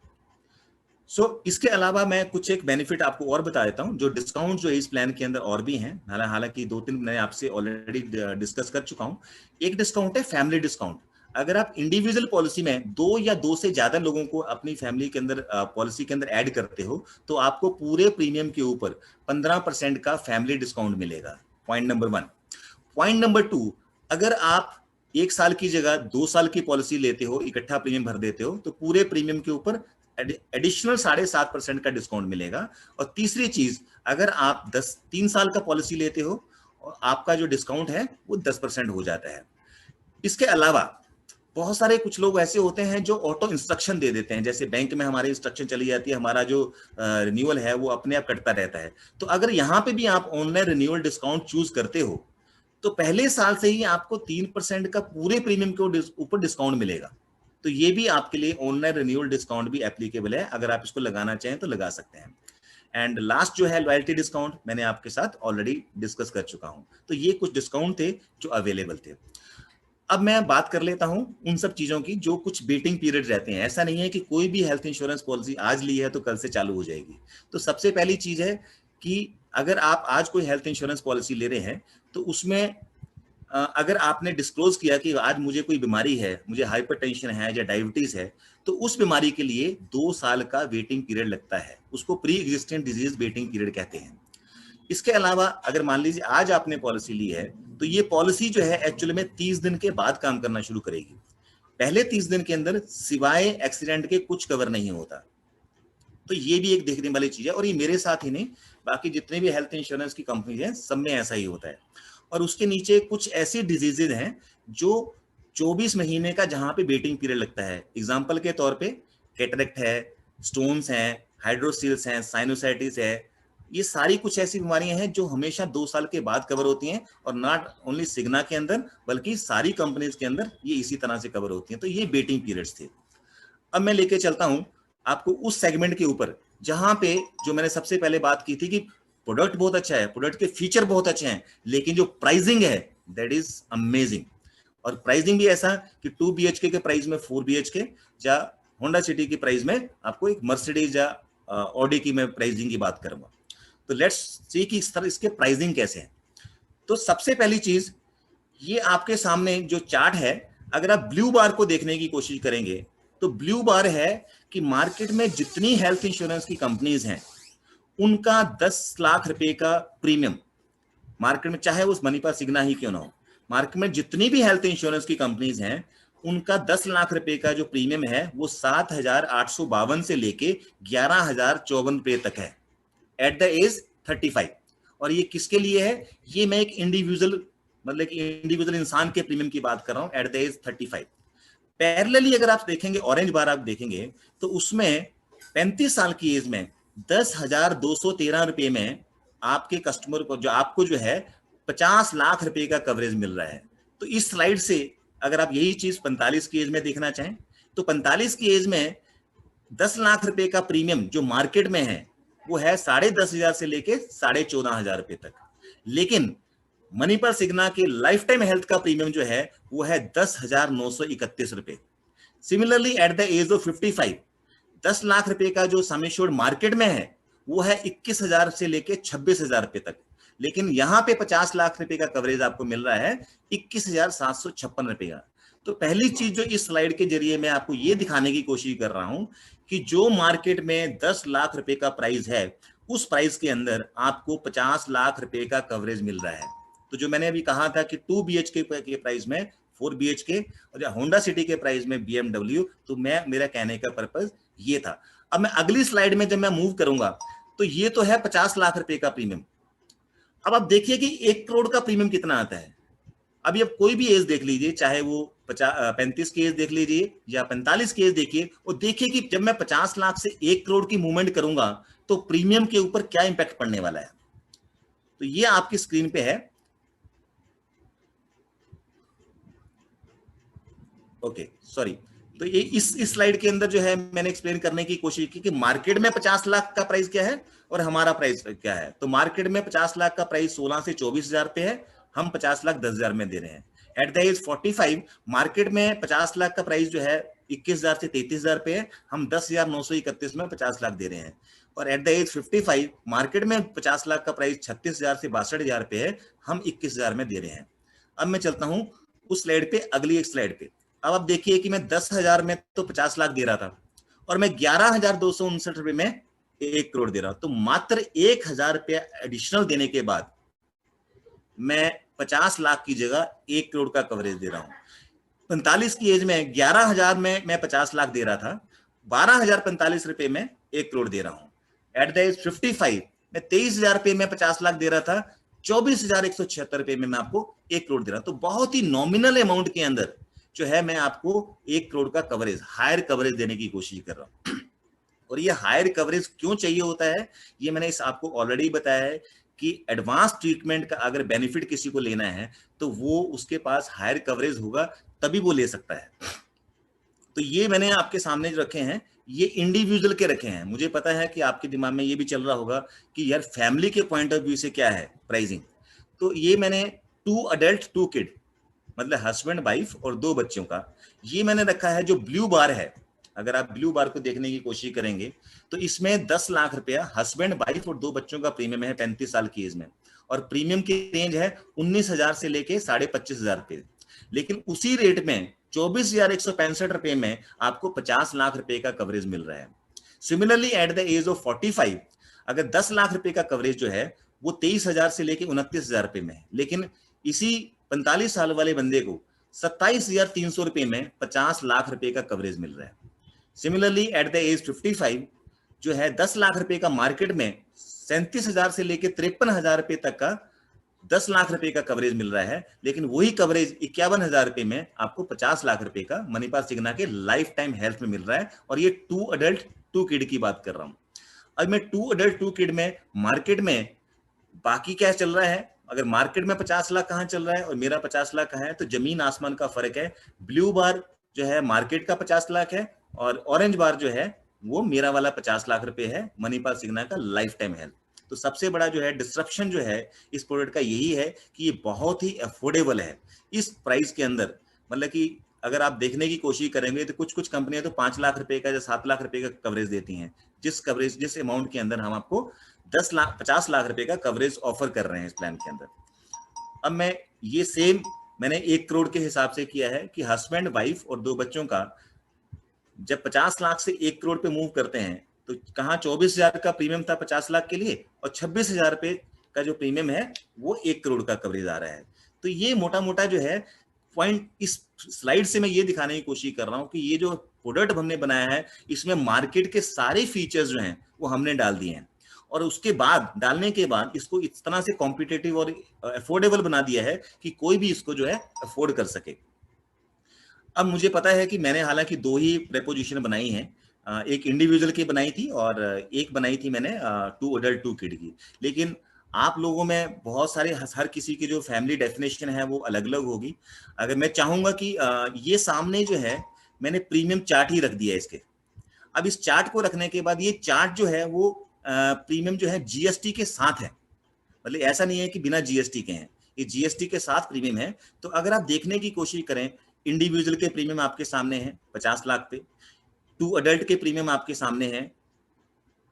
इसके अलावा मैं कुछ एक बेनिफिट आपको और बता देता हूं, जो डिस्काउंट जो इस प्लान के अंदर और भी हैं, हालांकि 2-3 मैं आपसे ऑलरेडी डिस्कस कर चुका हूं। एक डिस्काउंट है फैमिली डिस्काउंट। अगर आप इंडिविजुअल पॉलिसी में 2 या 2 से ज्यादा लोगों को अपनी फैमिली के अंदर पॉलिसी के अंदर ऐड करते हो तो आपको पूरे प्रीमियम के ऊपर 15% का फैमिली डिस्काउंट मिलेगा। Point number 1। पॉइंट नंबर 2, अगर आप 1 साल की जगह 2 साल की पॉलिसी लेते हो, इकट्ठा प्रीमियम भर देते हो, तो पूरे प्रीमियम के ऊपर एडिशनल 7.5% का डिस्काउंट मिलेगा। और तीसरी चीज, अगर आप 3 साल का पॉलिसी लेते हो और आपका जो डिस्काउंट है वो 10% हो जाता है। इसके अलावा बहुत सारे कुछ लोग ऐसे होते हैं जो ऑटो इंस्ट्रक्शन दे देते हैं, जैसे बैंक में हमारी इंस्ट्रक्शन चली जाती है, हमारा जो रिन्यूअल है वो अपने आप कटता रहता है। तो अगर यहाँ पे भी आप ऑनलाइन रिन्यूअल डिस्काउंट चूज करते हो तो पहले साल से ही आपको 3% का पूरे प्रीमियम के ऊपर डिस्काउंट मिलेगा। तो ये भी आपके लिए ऑनलाइन रिन्यूअल डिस्काउंट भी एप्लीकेबल है, अगर आप इसको लगाना चाहें तो लगा सकते हैं। एंड लास्ट जो है लॉयल्टी डिस्काउंट, मैंने आपके साथ ऑलरेडी डिस्कस कर चुका हूं। तो ये कुछ डिस्काउंट थे जो अवेलेबल थे। अब मैं बात कर लेता हूं उन सब चीजों की जो कुछ वेटिंग पीरियड रहते हैं। ऐसा नहीं है कि कोई भी हेल्थ इंश्योरेंस पॉलिसी आज ली है तो कल से चालू हो जाएगी। तो सबसे पहली चीज है कि अगर आप आज कोई हेल्थ इंश्योरेंस पॉलिसी ले रहे हैं तो उसमें अगर आपने डिस्क्लोज किया कि आज मुझे कोई बीमारी है, मुझे हाइपरटेंशन है या डायबिटीज है, तो उस बीमारी के लिए 2 साल का वेटिंग पीरियड लगता है। उसको pre existent disease waiting period कहते हैं। इसके अलावा अगर मान लीजिए आज आपने पॉलिसी ली है तो ये पॉलिसी जो है एक्चुअली में 30 दिन के बाद काम करना शुरू करेगी। पहले 30 दिन के अंदर सिवाय एक्सीडेंट के कुछ कवर नहीं होता। तो ये भी एक देखने वाली चीज है, और ये मेरे साथ ही नहीं, बाकी जितने भी हेल्थ इंश्योरेंस की कंपनी है सब में ऐसा ही होता है। और उसके नीचे कुछ ऐसी डिजीजेज हैं जो 24 महीने का जहां पे वेटिंग पीरियड लगता है। एग्जाम्पल के तौर पे कैटरेक्ट है, स्टोन्स हैं, हाइड्रोसील्स हैं, साइनोसाइटिस है। ये सारी कुछ ऐसी बीमारियां हैं जो हमेशा 2 साल के बाद कवर होती हैं, और नॉट ओनली सिग्ना के अंदर बल्कि सारी कंपनीज के अंदर ये इसी तरह से कवर होती हैं। तो ये वेटिंग पीरियड्स थे। अब मैं लेके चलता हूं आपको उस सेगमेंट के ऊपर जहां पे जो मैंने सबसे पहले बात की थी कि प्रोडक्ट बहुत अच्छा है, प्रोडक्ट के फीचर बहुत अच्छे हैं, लेकिन जो प्राइसिंग है दैट इज अमेजिंग। और प्राइसिंग भी ऐसा कि 2 BHK के प्राइस में 4 BHK, या होंडा सिटी की प्राइस में आपको एक मर्सिडीज या ऑडी की मैं प्राइसिंग की बात करूंगा। तो लेट्स सी कि इस तरह इसके प्राइसिंग कैसे हैं। तो सबसे पहली चीज, ये आपके सामने जो चार्ट है, अगर आप ब्लू बार को देखने की कोशिश करेंगे तो ब्लू बार है कि मार्केट में जितनी हेल्थ इंश्योरेंस की कंपनीज हैं उनका 10 लाख रुपए का प्रीमियम मार्केट में, चाहे वो मणिपाल सिग्ना ही क्यों ना हो, मार्केट में जितनी भी हेल्थ इंश्योरेंस की कंपनीज हैं उनका 10 लाख रुपए का जो प्रीमियम है वो 7,852 से लेके 11,054 रुपए तक है एट द एज 35। और ये किसके लिए है? ये मैं एक इंडिविजुअल, मतलब कि इंडिविजुअल इंसान के प्रीमियम की बात कर रहा हूं एट द एज 35। पैरेलली अगर आप देखेंगे, ऑरेंज बार आप देखेंगे तो उसमें 35 साल की एज में 10,213 रुपए में आपके कस्टमर को, जो आपको जो है 50 लाख रुपए का कवरेज मिल रहा है। तो इस स्लाइड से अगर आप यही चीज 45 की एज में देखना चाहें तो 45 की एज में 10 लाख रुपए का प्रीमियम जो मार्केट में है वो है 10,500 से लेके 14,500 रुपए तक। लेकिन मणिपाल सिग्ना के लाइफ टाइम हेल्थ का प्रीमियम जो है वो है 10,931 रुपए। Similarly at the age of 55 10 lakh रुपए का जो सम एश्योर्ड मार्केट में है वो है 21,000 से लेके 26,000 रुपए तक। लेकिन यहाँ पे 50 लाख रुपए का कवरेज आपको मिल रहा है 21,756 रुपए का। तो पहली चीज जो इस स्लाइड के जरिए मैं आपको ये दिखाने की कोशिश कर रहा हूं कि जो मार्केट में 10 लाख रुपए का प्राइस है उस प्राइस के अंदर आपको 50 लाख रुपए का कवरेज मिल रहा है। तो जो मैंने अभी कहा था कि 2 BHK के प्राइस में 4 BHK और होंडा सिटी के प्राइस में BMW, तो मेरा कहने का पर्पज ये था। अब मैं अगली स्लाइड में जब मैं मूव करूंगा तो ये तो है 50 लाख रुपए का प्रीमियम। अब आप देखिए कि 1 करोड़ का प्रीमियम कितना आता है। अभी आप कोई भी एज देख लीजिए, चाहे वो 35 की एज देख लीजिए या 45 की एज देखिए, और देखिए कि जब मैं 50 लाख से 1 करोड़ की मूवमेंट करूंगा तो प्रीमियम के ऊपर क्या इंपैक्ट पड़ने वाला है। तो ये आपकी स्क्रीन पे है। ओके सॉरी, तो ये इस स्लाइड के अंदर जो है मैंने एक्सप्लेन करने की कोशिश की कि मार्केट में 50 लाख का प्राइस क्या है और हमारा प्राइस क्या है। तो मार्केट में 50 लाख का प्राइस 16 से 24,000 पे है, हम 50 लाख 10,000 में दे रहे हैं। एट द एज 45 मार्केट में 50 लाख का प्राइस जो है 21,000 से 33,000 पे है, हम 10,931 में 50 लाख दे रहे हैं। और एट द एज 55 मार्केट में 50 लाख का प्राइस 36,000 से 62,000 पे है, हम 21,000 में दे रहे हैं। अब मैं चलता हूं उस स्लाइड पे, अगली एक स्लाइड पे। अब आप देखिए कि मैं 10,000 में तो 50 लाख दे रहा था और मैं 11,259 रुपए में 1 करोड़ दे रहा हूं। तो मात्र 1,000 रुपया एडिशनल देने के बाद मैं 50 लाख की जगह 1 करोड़ का कवरेज दे रहा हूं। 45 की एज में 11,000 में मैं 50 लाख दे रहा था, 12,045 रुपए में 1 करोड़ दे रहा हूं। एट द एज 55 मैं 23,000 रुपए में 50 लाख दे रहा था, ₹24,176 में मैं आपको 1 करोड़ दे रहा हूं। तो बहुत ही नॉमिनल अमाउंट के अंदर जो है मैं आपको 1 करोड़ का कवरेज, हायर कवरेज देने की कोशिश कर रहा हूं। और ये हायर कवरेज क्यों चाहिए होता है, ये मैंने इस आपको ऑलरेडी बताया है कि एडवांस ट्रीटमेंट का अगर बेनिफिट किसी को लेना है तो वो उसके पास हायर कवरेज होगा, तभी वो ले सकता है। तो ये मैंने आपके सामने जो रखे हैं, ये इंडिविजुअल के रखे हैं। मुझे पता है कि आपके दिमाग में ये भी चल रहा होगा कि यार फैमिली के पॉइंट ऑफ व्यू से क्या है प्राइसिंग। तो ये मैंने 2 अडल्ट 2 किड, मतलब हस्बैंड वाइफ और 2 बच्चों का, ये मैंने रखा है। जो ब्लू बार है, अगर आप ब्लू बार को देखने की कोशिश करेंगे तो इसमें 10 लाख रुपया हस्बैंड वाइफ और 2 बच्चों का प्रीमियम है 35 साल की एज में, और प्रीमियम की रेंज है 19,000 से लेके 25,500 रुपए। लेकिन उसी रेट में 24,165 रुपए में आपको 50 लाख रुपए का कवरेज मिल रहा है। Similarly at the age of 45 अगर 10 लाख रुपए का कवरेज जो है वो 23,000 से लेके 29,000 रुपए में है, लेकिन इसी 45 साल वाले बंदे को 27,300 रुपए में 50 लाख रुपए का कवरेज मिल रहा है। सिमिलरली एट द एज 55 जो है 10 लाख रुपए का मार्केट में 37,000 से लेके 53,000 रुपए तक का 10 लाख रुपए का कवरेज मिल रहा है, लेकिन वही कवरेज 51,000 रुपए में आपको 50 लाख रुपए का मणिपाल सिग्ना के लाइफ टाइम हेल्थ में मिल रहा है। और ये 2 अडल्ट 2 किड की बात कर रहा हूं। अब मैं 2 अडल्ट 2 किड में मार्केट में बाकी क्या चल रहा है, अगर मार्केट में 50 लाख कहां चल रहा है और मेरा 50 लाख कहां है, तो जमीन आसमान का फर्क है। ब्लू बार जो है मार्केट का 50 लाख है और ऑरेंज बार जो है वो मेरा वाला 50 लाख रुपए है, मणिपाल सिग्ना का लाइफ टाइम हेल्थ। तो सबसे बड़ा जो है डिस्ट्रप्शन जो है इस प्रोडक्ट का यही है कि ये बहुत ही अफोर्डेबल है इस प्राइस के अंदर। मतलब कि अगर आप देखने की कोशिश करेंगे तो कुछ कुछ कंपनियां तो 5 लाख रुपए का या 7 लाख रुपए का कवरेज देती हैं, जिस अमाउंट के अंदर हम आपको 50 लाख रुपए का कवरेज ऑफर कर रहे हैं इस प्लान के अंदर। अब मैं ये सेम मैंने 1 करोड़ के हिसाब से किया है कि हस्बैंड वाइफ और 2 बच्चों का जब 50 लाख से 1 करोड़ पे मूव करते हैं तो कहाँ 24,000 का प्रीमियम था 50 लाख के लिए, और 26,000 रुपए का जो प्रीमियम है वो 1 करोड़ का कवरेज आ रहा है। तो ये मोटा मोटा जो है पॉइंट इस स्लाइड से मैं ये दिखाने की कोशिश कर रहा हूं कि ये जो प्रोडक्ट हमने बनाया है इसमें मार्केट के सारे फीचर्स जो हैं वो हमने डाल दिए हैं, और उसके बाद डालने के बाद इसको इस तरह से कॉम्पिटिटिव और अफोर्डेबल बना दिया है कि कोई भी इसको जो है अफोर्ड कर सके। अब मुझे पता है कि मैंने हालांकि 2 ही प्रेपोजिशन बनाई हैं, एक इंडिविजुअल की बनाई थी और एक बनाई थी मैंने 2 अडल्ट 2 किड की, लेकिन आप लोगों में बहुत सारे हर किसी की जो फैमिली डेफिनेशन है वो अलग अलग होगी। अगर मैं चाहूंगा कि ये सामने जो है मैंने प्रीमियम चार्ट ही रख दिया है इसके। अब इस चार्ट को रखने के बाद ये चार्ट जो है वो प्रीमियम जो है जीएसटी के साथ है, मतलब ऐसा नहीं है कि बिना जीएसटी के हैं, ये जीएसटी के साथ प्रीमियम है। तो अगर आप देखने की कोशिश करें, इंडिविजुअल के प्रीमियम आपके सामने है 50 लाख पे, 2 अडल्ट के प्रीमियम आपके सामने है,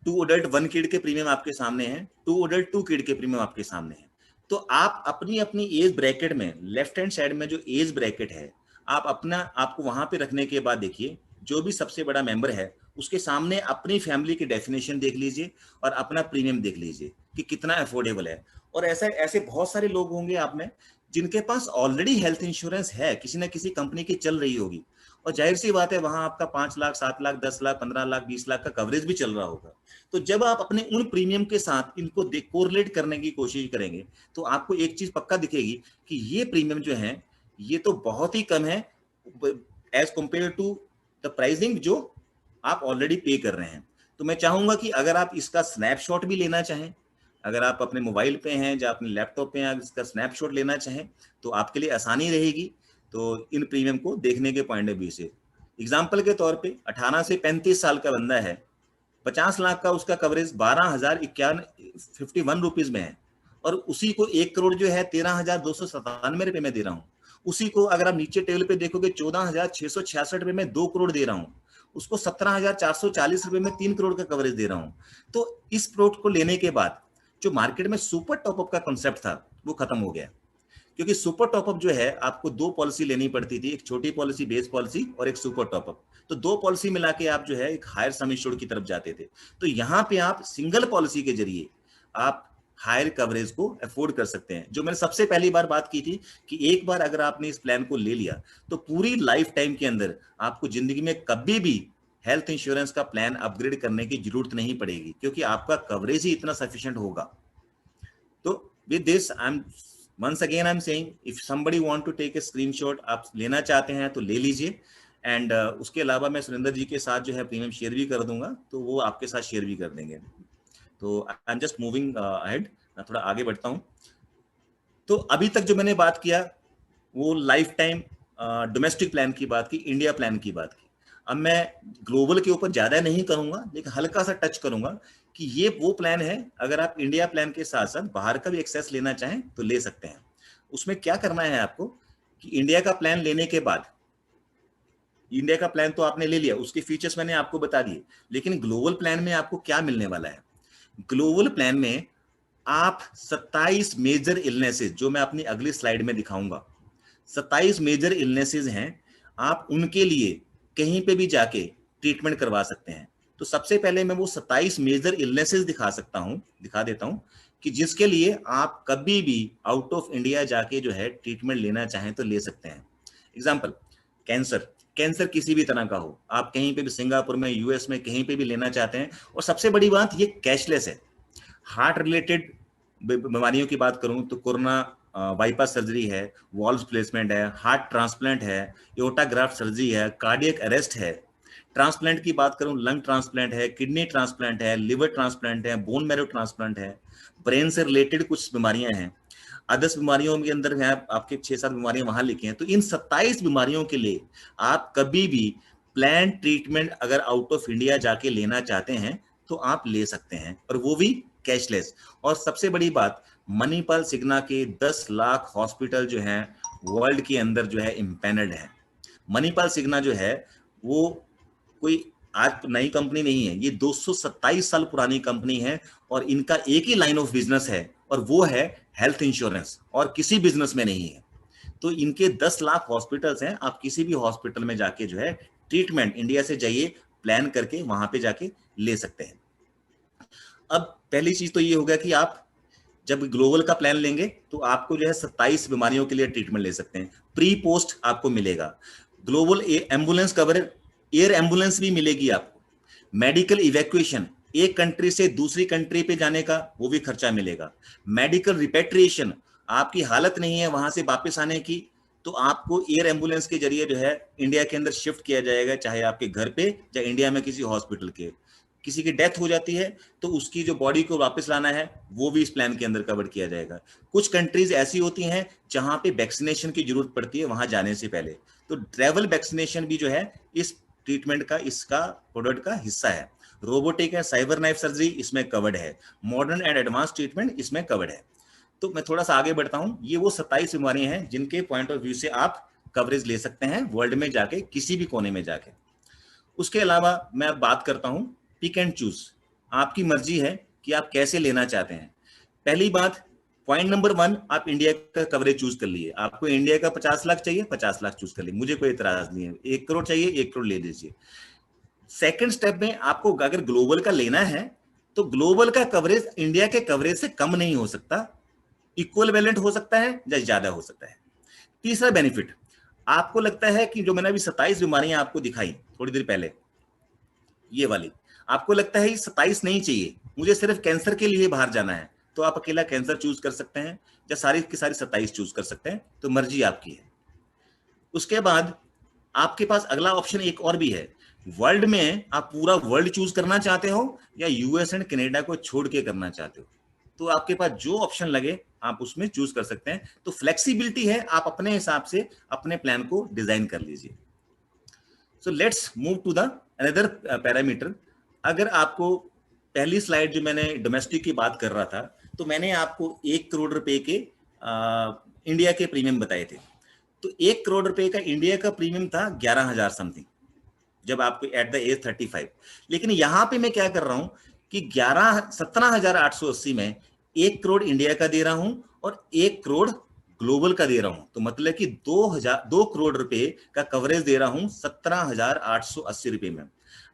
2 अडल्ट 1 किड के प्रीमियम आपके सामने है, 2 अडल्ट 2 किड के प्रीमियम आपके सामने है। तो आप अपनी अपनी एज ब्रैकेट में लेफ्ट हैंड साइड में जो एज ब्रैकेट है आप अपना आपको वहां पे रखने के बाद देखिए जो भी सबसे बड़ा मेंबर है उसके सामने अपनी फैमिली की डेफिनेशन देख लीजिए और अपना प्रीमियम देख लीजिए कि कितना अफोर्डेबल है। और ऐसा ऐसे बहुत सारे लोग होंगे आप में जिनके पास ऑलरेडी हेल्थ इंश्योरेंस है, किसी ना किसी कंपनी की चल रही होगी, और जाहिर सी बात है वहां आपका 5 लाख 7 लाख 10 लाख 15 लाख 20 लाख का कवरेज भी चल रहा होगा। तो जब आप अपने उन प्रीमियम के साथ इनको कोरिलेट करने की कोशिश करेंगे तो आपको एक चीज पक्का दिखेगी कि ये प्रीमियम जो है ये तो बहुत ही कम है as compare to the pricing जो आप ऑलरेडी पे कर रहे हैं। तो मैं चाहूंगा कि अगर आप इसका स्नैपशॉट भी लेना चाहें, अगर आप अपने मोबाइल पे हैं या अपने लैपटॉप पे हैं, अगर इसका स्नैपशॉट लेना चाहें तो आपके लिए आसानी रहेगी। तो इन प्रीमियम को देखने के पॉइंट ऑफ व्यू से एग्जाम्पल के तौर पे 18 से 35 साल का बंदा है, 50 लाख का उसका कवरेज 12,051 रुपीज में है, और उसी को 1 करोड़ जो है 13,297 रुपए में दे रहा हूँ। उसी को अगर आप नीचे टेबल पे देखोगे 14,666 रुपए में 2 करोड़ दे रहा हूँ, उसको 17,440 रुपए में 3 करोड़ का कवरेज दे रहा हूँ। तो इस प्रोडक्ट को लेने के बाद जो मार्केट में सुपर टॉपअप का कॉन्सेप्ट था वो खत्म हो गया, क्योंकि सुपर टॉपअप जो है आपको 2 पॉलिसी लेनी पड़ती थी, एक छोटी पॉलिसी बेस पॉलिसी और एक सुपर टॉपअप। तो 2 पॉलिसी मिला के आप जो है एक हायर सम इंश्योर्ड की तरफ जाते थे। तो यहाँ पे आप सिंगल पॉलिसी के जरिए आप हायर कवरेज को अफोर्ड कर सकते हैं। जो मैंने सबसे पहली बार बात की थी कि एक बार अगर आपने इस प्लान को ले लिया तो पूरी लाइफ टाइम के अंदर आपको जिंदगी में कभी भी हेल्थ इंश्योरेंस का प्लान अपग्रेड करने की जरूरत नहीं पड़ेगी, क्योंकि आपका कवरेज ही इतना सफिशिएंट होगा। तो with this I'm once again I'm saying if somebody want to take a screenshot, आप लेना चाहते हैं तो ले लीजिए। एंड उसके अलावा मैं सुरेंद्र जी के साथ जो है प्रीमियम शेयर भी कर दूंगा, तो वो आपके साथ शेयर भी कर देंगे। तो I am just moving ahead, मैं थोड़ा आगे बढ़ता हूँ। तो अभी तक जो मैंने बात किया वो लाइफ टाइम डोमेस्टिक प्लान की बात की, इंडिया प्लान की बात की। अब मैं ग्लोबल के ऊपर ज्यादा नहीं करूंगा, लेकिन हल्का सा टच करूंगा कि ये वो प्लान है, अगर आप इंडिया प्लान के साथ साथ बाहर का भी एक्सेस लेना चाहें तो ले सकते हैं। उसमें क्या करना है आपको कि इंडिया का प्लान लेने के बाद, इंडिया का प्लान तो आपने ले लिया, उसके फीचर्स मैंने आपको बता दिए, लेकिन ग्लोबल प्लान में आपको क्या मिलने वाला है। ग्लोबल प्लान में आप 27 मेजर इलनेसेस, जो मैं अपनी अगली स्लाइड में दिखाऊंगा, 27 मेजर इलनेसेस हैं, आप उनके लिए कहीं पे भी जाके ट्रीटमेंट करवा सकते हैं। तो सबसे पहले मैं वो 27 मेजर इलनेसेस दिखा देता हूं कि जिसके लिए आप कभी भी आउट ऑफ इंडिया जाके जो है ट्रीटमेंट लेना चाहें तो ले सकते हैं। एग्जाम्पल, कैंसर किसी भी तरह का हो, आप कहीं पे भी, सिंगापुर में, यूएस में, कहीं पे भी लेना चाहते हैं। और सबसे बड़ी बात, ये कैशलेस है। हार्ट रिलेटेड बीमारियों की बात करूं तो कोरोना बाईपास सर्जरी है, वॉल्व प्लेसमेंट है, हार्ट ट्रांसप्लांट है, एओर्टा ग्राफ्ट सर्जरी है, कार्डियक अरेस्ट है। ट्रांसप्लांट की बात करूं, लंग ट्रांसप्लांट है, किडनी ट्रांसप्लांट है, लिवर ट्रांसप्लांट है, बोन मैरो ट्रांसप्लांट है, ब्रेन से रिलेटेड कुछ बीमारियां हैं, अदर्स बीमारियों के अंदर है आपके 6-7 बीमारियां वहां लिखी हैं। तो इन 27 बीमारियों के लिए आप कभी भी प्लान ट्रीटमेंट अगर आउट ऑफ इंडिया जाके लेना चाहते हैं तो आप ले सकते हैं, और वो भी कैशलेस। और सबसे बड़ी बात, मणिपाल सिग्ना के 10 लाख हॉस्पिटल जो हैं वर्ल्ड के अंदर जो है इम्पैनल्ड है। मणिपाल सिग्ना जो है वो कोई आज नई कंपनी नहीं है, ये 227 साल पुरानी कंपनी है, और इनका एक ही लाइन ऑफ बिजनेस है, और वो है हेल्थ इंश्योरेंस, और किसी बिजनेस में नहीं है। तो इनके 10 लाख हॉस्पिटल्स हैं, आप किसी भी हॉस्पिटल में जाके जो है ट्रीटमेंट इंडिया से जाइए, प्लान करके वहां पे जाके ले सकते हैं। अब पहली चीज तो ये होगा कि आप जब ग्लोबल का प्लान लेंगे तो आपको जो है 27 बीमारियों के लिए ट्रीटमेंट ले सकते हैं। प्री पोस्ट आपको मिलेगा, global ambulance coverage, air ambulance भी मिलेगी आपको, मेडिकल इवैक्यूएशन, एक कंट्री से दूसरी कंट्री पे जाने का वो भी खर्चा मिलेगा, मेडिकल रिपेट्रिएशन, आपकी हालत नहीं है वहां से वापस आने की, तो आपको एयर एम्बुलेंस के जरिए जो है इंडिया के अंदर शिफ्ट किया जाएगा, चाहे आपके घर पे या इंडिया में किसी हॉस्पिटल के। किसी की डेथ हो जाती है तो उसकी जो बॉडी को वापस लाना है वो भी इस प्लान के अंदर कवर किया जाएगा। कुछ कंट्रीज ऐसी होती हैं जहां पे वैक्सीनेशन की जरूरत पड़ती है वहां जाने से पहले, तो ट्रैवल वैक्सीनेशन भी जो है इस ट्रीटमेंट का, इसका प्रोडक्ट का हिस्सा है। रोबोटिक है, साइबर नाइफ सर्जरी इसमें कवर्ड है, मॉडर्न एंड एडवांस ट्रीटमेंट इसमें कवर्ड है। तो मैं थोड़ा सा आगे बढ़ता हूं, ये वो 27 बीमारियां हैं जिनके पॉइंट ऑफ व्यू से आप कवरेज ले सकते हैं वर्ल्ड में जाके, किसी भी कोने में जाके। उसके अलावा मैं अब बात करता हूं पिक एंड चूज, आपकी मर्जी है कि आप कैसे लेना चाहते हैं। पहली बात, पॉइंट नंबर 1, आप इंडिया का कवरेज चूज कर लिए। आपको इंडिया का 50 लाख चाहिए, 50 लाख चूज कर लिए, मुझे कोई इतराज नहीं है। 1 करोड़ चाहिए, 1 करोड़ ले लीजिए। सेकंड स्टेप में आपको अगर ग्लोबल का लेना है तो ग्लोबल का कवरेज इंडिया के कवरेज से कम नहीं हो सकता, इक्वल वैलेंट हो सकता है या ज्यादा हो सकता है। तीसरा बेनिफिट, आपको लगता है कि जो मैंने अभी 27 बीमारियां आपको दिखाई थोड़ी देर पहले, ये वाली, आपको लगता है ये 27 नहीं चाहिए, मुझे सिर्फ कैंसर के लिए बाहर जाना है, तो आप अकेला कैंसर चूज कर सकते हैं, या सारी की सारी 27 चूज कर सकते हैं, तो मर्जी आपकी है। उसके बाद आपके पास अगला ऑप्शन एक और भी है, वर्ल्ड में आप पूरा वर्ल्ड चूज करना चाहते हो या यूएस एंड कनाडा को छोड़ के करना चाहते हो, तो आपके पास जो ऑप्शन लगे आप उसमें चूज कर सकते हैं। तो फ्लेक्सिबिलिटी है, आप अपने हिसाब से अपने प्लान को डिजाइन कर लीजिए। So let's move to the another parameter. अगर आपको पहली स्लाइड जो मैंने डोमेस्टिक की बात कर रहा था, तो मैंने आपको 1 करोड़ रुपए के इंडिया के प्रीमियम बताए थे। तो 1 करोड़ रुपए का इंडिया का प्रीमियम था 11,000 समथिंग, जब आपको एट द एज 35। लेकिन यहां पे मैं क्या कर रहा हूं कि 17,880 में 1 करोड़ इंडिया का दे रहा हूं और 1 करोड़ ग्लोबल का दे रहा हूं, तो मतलब कि 2 करोड़ रुपए का कवरेज दे रहा हूं 17,880 रुपए में।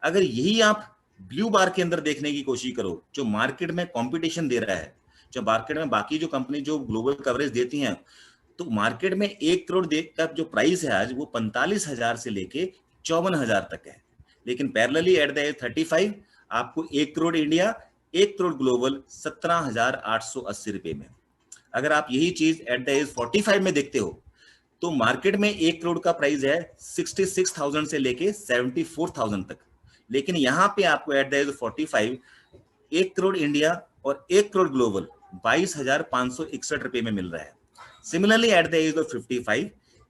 अगर यही आप ब्लू बार के अंदर देखने की कोशिश करो, जो मार्केट में कंपटीशन दे रहा है, जो मार्केट में बाकी जो कंपनी जो ग्लोबल कवरेज देती हैं, तो मार्केट में 1 करोड़ का जो प्राइस है आज वो 45,000 से लेके 54,000 तक है। लेकिन पैरेलली एट द एज 35 आपको 1 करोड़ इंडिया, 1 करोड़ ग्लोबल 17,880 रुपए में। अगर आप यही चीज एट द एज 45 में देखते हो तो मार्केट में 1 करोड़ का प्राइस है 66,000 से लेके 74,000 तक, लेकिन यहाँ पे आपको at the age 45 1 crore India और 1 करोड़ ग्लोबल 22,561 रुपए में मिल रहा है। Similarly at the age of 55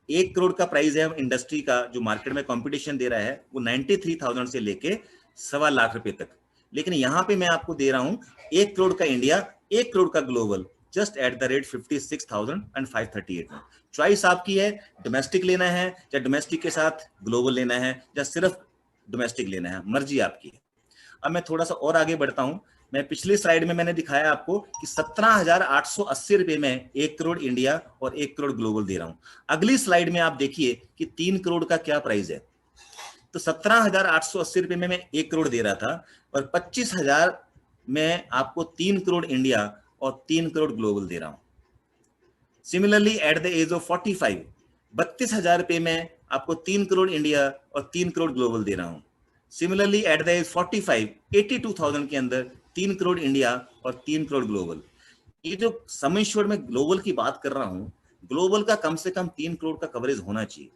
1 crore का प्राइस है इंडस्ट्री का जो मार्केट में कंपटीशन दे रहा है वो 93,000 से लेके 1.25 लाख रुपए तक, लेकिन यहाँ पे मैं आपको दे रहा हूँ 1 करोड़ का इंडिया 1 करोड़ का global just at the rate 56,538 में। चॉइस आपकी है, डोमेस्टिक लेना है या डोमेस्टिक के साथ ग्लोबल लेना है या सिर्फ डोमेस्टिक लेना है, मर्जी आपकी है। अब मैं थोड़ा सा और आगे बढ़ता हूं। मैं पिछली स्लाइड में मैंने दिखाया आपको कि 17,880 रुपए में 1 करोड़ इंडिया और 1 करोड़ ग्लोबल दे रहा हूं। अगली स्लाइड में आप देखिए कि 3 करोड़ का क्या प्राइस है। तो 17,880 रुपए में मैं 1 करोड़ दे रहा था और 25,000 में आपको 3 करोड़ इंडिया और 3 करोड़ ग्लोबल दे रहा हूं। Similarly at the age of 45 32,000 रुपए में आपको 3 करोड़ इंडिया और 3 करोड़ ग्लोबल दे रहा हूं। सिमिलरली एट द एज 45 82,000 के अंदर 3 करोड़ इंडिया और 3 करोड़ ग्लोबल। ये जो सम इंश्योर्ड में ग्लोबल की बात कर रहा हूं, ग्लोबल का कम से कम 3 करोड़ का कवरेज होना चाहिए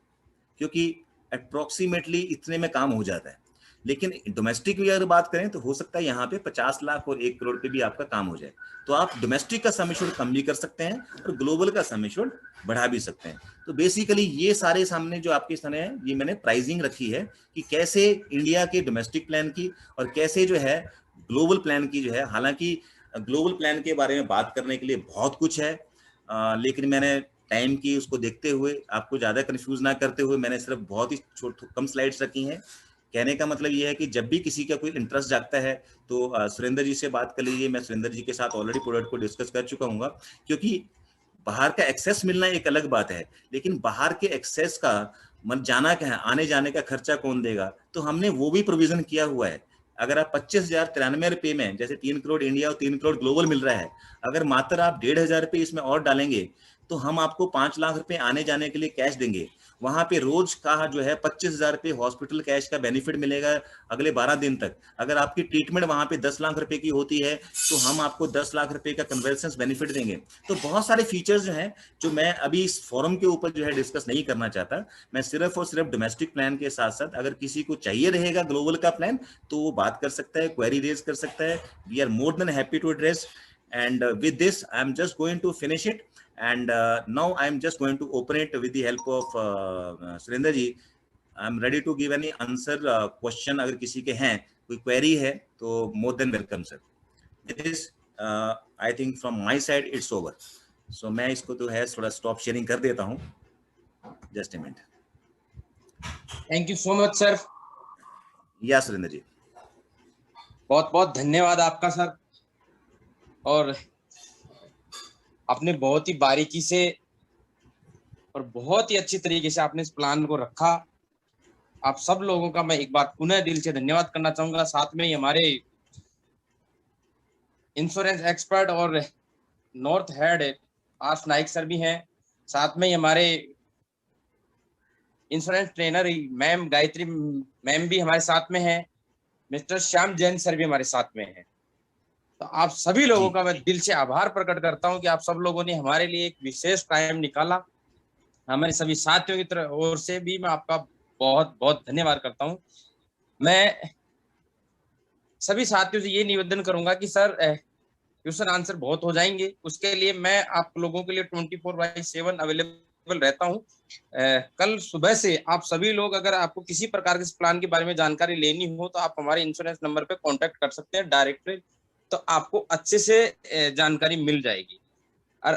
क्योंकि अप्रोक्सीमेटली इतने में काम हो जाता है। लेकिन डोमेस्टिक की अगर बात करें तो हो सकता है यहाँ पे 50 लाख और 1 करोड़ पे भी आपका काम हो जाए। तो आप डोमेस्टिक का सम इंश्योर्ड कम भी कर सकते हैं और ग्लोबल का सम इंश्योर्ड बढ़ा भी सकते हैं। तो बेसिकली ये सारे सामने जो आपके सामने है ये मैंने प्राइसिंग रखी है कि कैसे इंडिया के डोमेस्टिक प्लान की और कैसे जो है ग्लोबल प्लान की जो है। हालांकि ग्लोबल प्लान के बारे में बात करने के लिए बहुत कुछ है, लेकिन मैंने टाइम की उसको देखते हुए आपको ज्यादा कंफ्यूज ना करते हुए मैंने सिर्फ बहुत ही कम स्लाइड्स रखी हैं। कहने का मतलब ये है कि जब भी किसी का कोई इंटरेस्ट जागता है तो सुरेंद्र जी से बात कर लीजिए। मैं सुरेंद्र जी के साथ ऑलरेडी प्रोडक्ट को डिस्कस कर चुका हूँ, क्योंकि बाहर का एक्सेस मिलना एक अलग बात है, लेकिन बाहर के एक्सेस का मन जाना क्या है, आने जाने का खर्चा कौन देगा, तो हमने वो भी प्रोविजन किया हुआ है। अगर आप 25,093 रुपए में जैसे 3 करोड़ इंडिया और 3 करोड़ ग्लोबल मिल रहा है, अगर मात्र आप 1,500 रुपए इसमें और डालेंगे तो हम आपको 5 लाख रुपए आने जाने के लिए कैश देंगे। वहां पे रोज का जो है 25,000 रुपए हॉस्पिटल कैश का बेनिफिट मिलेगा अगले 12 दिन तक। अगर आपकी ट्रीटमेंट वहां पे 10 लाख रुपए की होती है तो हम आपको 10 लाख रुपए का कन्वर्सेंस बेनिफिट देंगे। तो बहुत सारे फीचर्स जो हैं जो मैं अभी इस फोरम के ऊपर जो है डिस्कस नहीं करना चाहता। मैं सिर्फ और सिर्फ डोमेस्टिक प्लान के साथ साथ अगर किसी को चाहिए रहेगा ग्लोबल का प्लान तो वो बात कर सकता है, क्वेरी रेज कर सकता है। We are more than happy to address. And with this I'm just going to finish it, and now I'm just going to open it with the help of Surinder ji. I'm ready to give any answer question अगर किसी के हैं कोई query है तो more than welcome sir. This I think from my side it's over. So मैं इसको तो है थोड़ा stop sharing कर देता हूँ, just a minute.
Thank you so much sir.
या सुरेंद्र जी,
बहुत बहुत धन्यवाद आपका सर। और आपने बहुत ही बारीकी से और बहुत ही अच्छी तरीके से आपने इस प्लान को रखा। आप सब लोगों का मैं एक बार पुनः दिल से धन्यवाद करना चाहूंगा। साथ में ही हमारे इंश्योरेंस एक्सपर्ट और नॉर्थ हेड आर्स नाइक सर भी हैं। साथ में ही हमारे insurance trainer ma'am Gayatri ma'am भी हमारे साथ में है। मिस्टर श्याम जैन सर भी हमारे साथ में है। तो आप सभी लोगों का मैं दिल से आभार प्रकट करता हूं कि आप सब लोगों ने हमारे लिए एक विशेष टाइम निकाला। हमारे सभी साथियों की तरफ ओर से भी मैं आपका बहुत बहुत धन्यवाद करता हूं। मैं सभी साथियों से ये निवेदन करूंगा कि सर क्वेश्चन आंसर बहुत हो जाएंगे, उसके लिए मैं आप लोगों के लिए 24/7 अवेलेबल रहता हूं। कल सुबह से आप सभी लोग अगर आपको किसी प्रकार के इस प्लान के बारे में जानकारी लेनी हो तो आप हमारे इंश्योरेंस नंबर पे कांटेक्ट कर सकते हैं डायरेक्टली, तो आपको अच्छे से जानकारी मिल जाएगी। और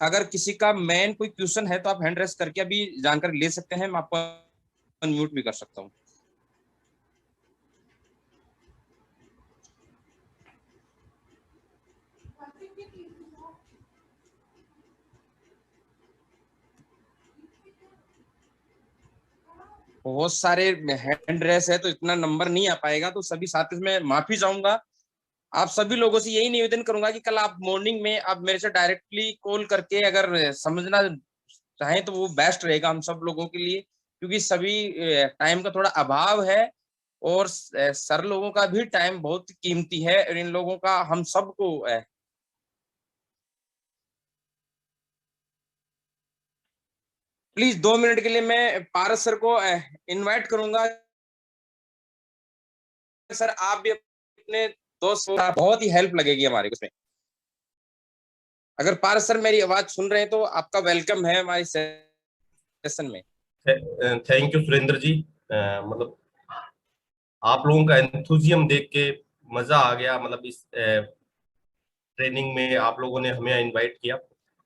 अगर किसी का मेन कोई क्वेश्चन है तो आप हैंड रेस करके अभी जानकारी ले सकते हैं। मैं आपको अनम्यूट भी कर सकता हूँ। बहुत सारे हैंड रेस है तो इतना नंबर नहीं आ पाएगा, तो सभी साथी में माफी चाहूंगा। आप सभी लोगों से यही निवेदन करूंगा कि कल आप मॉर्निंग में आप मेरे से डायरेक्टली कॉल करके अगर समझना चाहें तो वो बेस्ट रहेगा हम सब लोगों के लिए, क्योंकि सभी टाइम का थोड़ा अभाव है और सर लोगों का भी टाइम बहुत कीमती है और इन लोगों का हम सबको प्लीज 2 मिनट के लिए मैं पारस सर को इनवाइट करूंगा। सर आप भी अपने दोस्त को, बहुत ही हेल्प लगेगी हमारे उसमें। अगर पारस सर मेरी आवाज सुन रहे हैं तो आपका वेलकम है हमारे सेशन में।
थैंक यू सुरेंद्र जी। मतलब आप लोगों का एंथुजियम देख के मजा आ गया। मतलब इस ट्रेनिंग में आप लोगों ने हमें इनवाइट किया,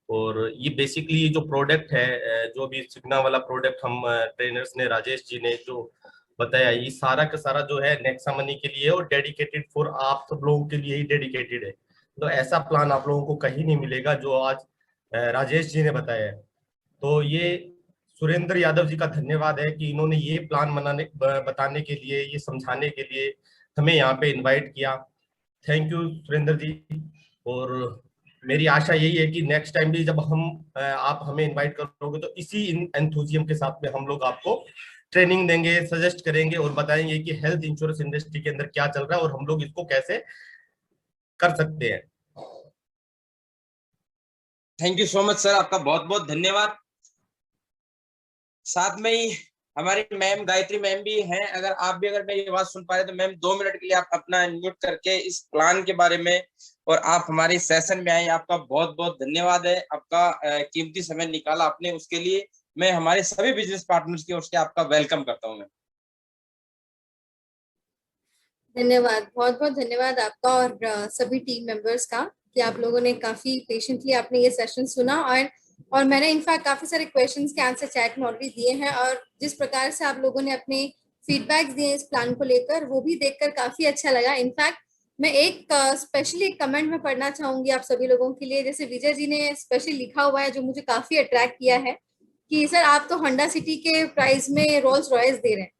और ये बेसिकली जो प्रोडक्ट है, जो भी सिग्ना वाला प्रोडक्ट हम ट्रेनर्स ने, राजेश जी ने जो बताया, ये सारा का सारा जो है नेक्सा मनी के लिए और डेडिकेटेड फॉर आप सब लोगों के लिए ही डेडिकेटेड है। तो ऐसा प्लान आप लोगों को कहीं नहीं मिलेगा जो आज राजेश जी ने बताया है। तो ये सुरेंद्र यादव जी का धन्यवाद है कि इन्होंने ये प्लान बताने के लिए, ये समझाने के लिए हमें यहाँ पे इनवाइट किया। थैंक यू सुरेंद्र जी। और मेरी आशा यही है कि नेक्स्ट टाइम भी जब आप हमें इनवाइट करोगे तो इसी एंथुजियम के साथ में हम लोग आपको ट्रेनिंग देंगे, सजेस्ट करेंगे और बताएंगे कि हेल्थ इंश्योरेंस इंडस्ट्री के अंदर क्या चल रहा है और हम लोग इसको कैसे कर सकते हैं।
Thank you so much sir, आपका बहुत बहुत धन्यवाद। साथ में ही हमारी मैम गायत्री मैम भी हैं। अगर आप भी अगर मेरी आवाज सुन पा रहे तो मैम 2 मिनट के लिए आप अपना अनम्यूट करके इस प्लान के बारे में और आप हमारे सेशन में आए, आपका बहुत बहुत धन्यवाद है। आपका कीमती समय निकाला आपने, उसके लिए मैं हमारे सभी बिजनेस पार्टनर्स की ओर से आपका वेलकम करता हूँ। मैं
धन्यवाद, बहुत बहुत धन्यवाद आपका और सभी टीम मेंबर्स का कि आप लोगों ने काफी पेशेंटली आपने ये सेशन सुना। और मैंने इनफैक्ट काफी सारे क्वेश्चंस के आंसर चैट में ऑलरेडी दिए हैं, और जिस प्रकार से आप लोगों ने अपने फीडबैक्स दिए इस प्लान को लेकर, वो भी देखकर काफी अच्छा लगा। इनफैक्ट मैं एक स्पेशली एक कमेंट में पढ़ना चाहूंगी आप सभी लोगों के लिए। जैसे विजय जी ने स्पेशली लिखा हुआ है, जो मुझे काफी अट्रैक्ट किया है, कि सर आप तो होंडा सिटी के प्राइस में रोल्स रॉयस दे रहे हैं।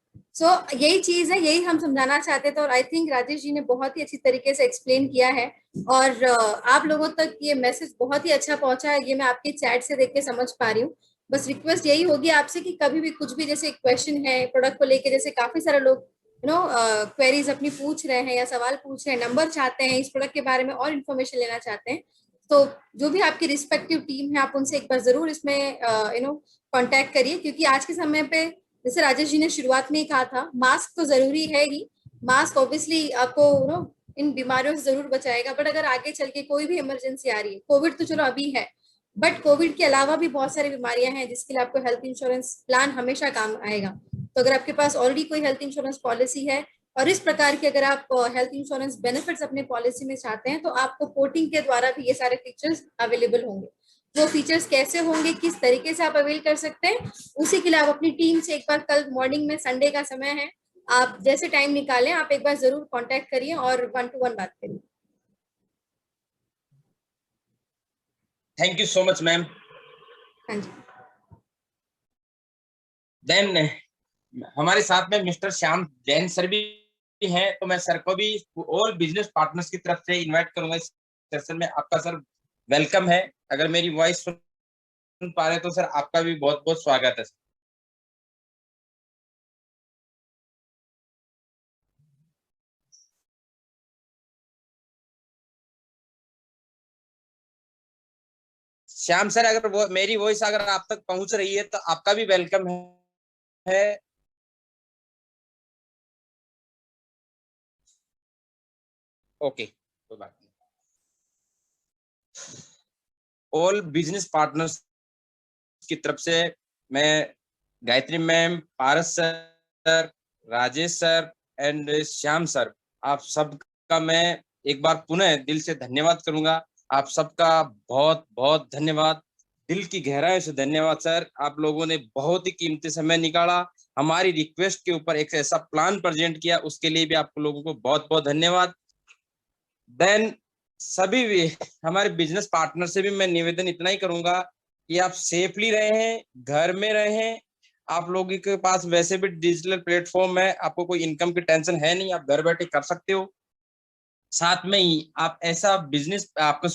यही चीज है, यही हम समझाना चाहते थे, और आई थिंक राजेश जी ने बहुत ही अच्छी तरीके से एक्सप्लेन किया है, और आप लोगों तक ये मैसेज बहुत ही अच्छा पहुंचा है, ये मैं आपके चैट से देख के समझ पा रही हूँ। बस रिक्वेस्ट यही होगी आपसे कि कभी भी कुछ भी जैसे क्वेश्चन है प्रोडक्ट को लेके, जैसे काफी सारे लोग क्वेरीज अपनी पूछ रहे हैं या सवाल पूछ रहे हैं, नंबर चाहते हैं, इस प्रोडक्ट के बारे में और इन्फॉर्मेशन लेना चाहते हैं, तो जो भी आपकी रिस्पेक्टिव टीम है आप उनसे एक बार जरूर इसमें कांटेक्ट करिए। क्योंकि आज के समय पे जैसे राजेश जी ने शुरुआत में ही कहा था, मास्क तो जरूरी है ही। मास्क ऑब्वियसली आपको इन बीमारियों से जरूर बचाएगा, बट अगर आगे चल के कोई भी इमरजेंसी आ रही है, कोविड तो चलो अभी है, बट कोविड के अलावा भी बहुत सारी बीमारियां हैं जिसके लिए आपको हेल्थ इंश्योरेंस प्लान हमेशा काम आएगा। तो अगर आपके पास ऑलरेडी कोई हेल्थ इंश्योरेंस पॉलिसी है और इस प्रकार की अगर आप हेल्थ इंश्योरेंस बेनिफिट्स अपने पॉलिसी में चाहते हैं, तो आपको कोटिंग के द्वारा भी ये सारे फीचर्स अवेलेबल होंगे। वो फीचर्स कैसे होंगे, किस तरीके से आप अवेल कर सकते हैं, उसी के लिए आप अपनी टीम से एक बार कल मॉर्निंग में, संडे का समय है, आप जैसे टाइम निकालें, आप एक बार जरूर कांटेक्ट करिए और 1-to-1 बात करिए।
Thank you so much ma'am.
हाँ जी।
देन हमारे साथ में मिस्टर श्याम जैन सर भी हैं, तो मैं सर को भी ऑल बिजनेस पार्टनर्स की तरफ से इनवाइट करूंगा इस सेशन में। आपका सर वेलकम है। अगर मेरी वॉइस सुन पा रहे तो सर आपका भी बहुत बहुत स्वागत है। श्याम सर, अगर वो मेरी वॉइस अगर आप तक पहुंच रही है तो आपका भी वेलकम है। ओके, कोई बात नहीं। ऑल बिजनेस पार्टनर्स की तरफ से मैं Gayatri ma'am, Paras sir, Rajesh sir and Shyam sir, आप सबका मैं एक बार पुनः दिल से धन्यवाद करूंगा। आप सबका बहुत बहुत धन्यवाद, दिल की गहराई से धन्यवाद सर। आप लोगों ने बहुत ही कीमती समय निकाला, हमारी रिक्वेस्ट के ऊपर एक ऐसा प्लान प्रेजेंट किया, उसके लिए भी आप लोगों को बहुत बहुत धन्यवाद। देन सभी भी हमारे बिजनेस पार्टनर से भी मैं निवेदन इतना ही करूंगा कि आप सेफली रहें, घर में रहें। आप लोगों के पास वैसे भी डिजिटल प्लेटफॉर्म है, आपको कोई इनकम की टेंशन है नहीं, आप घर बैठे कर सकते हो। साथ में ही आप ऐसा बिजनेस आपको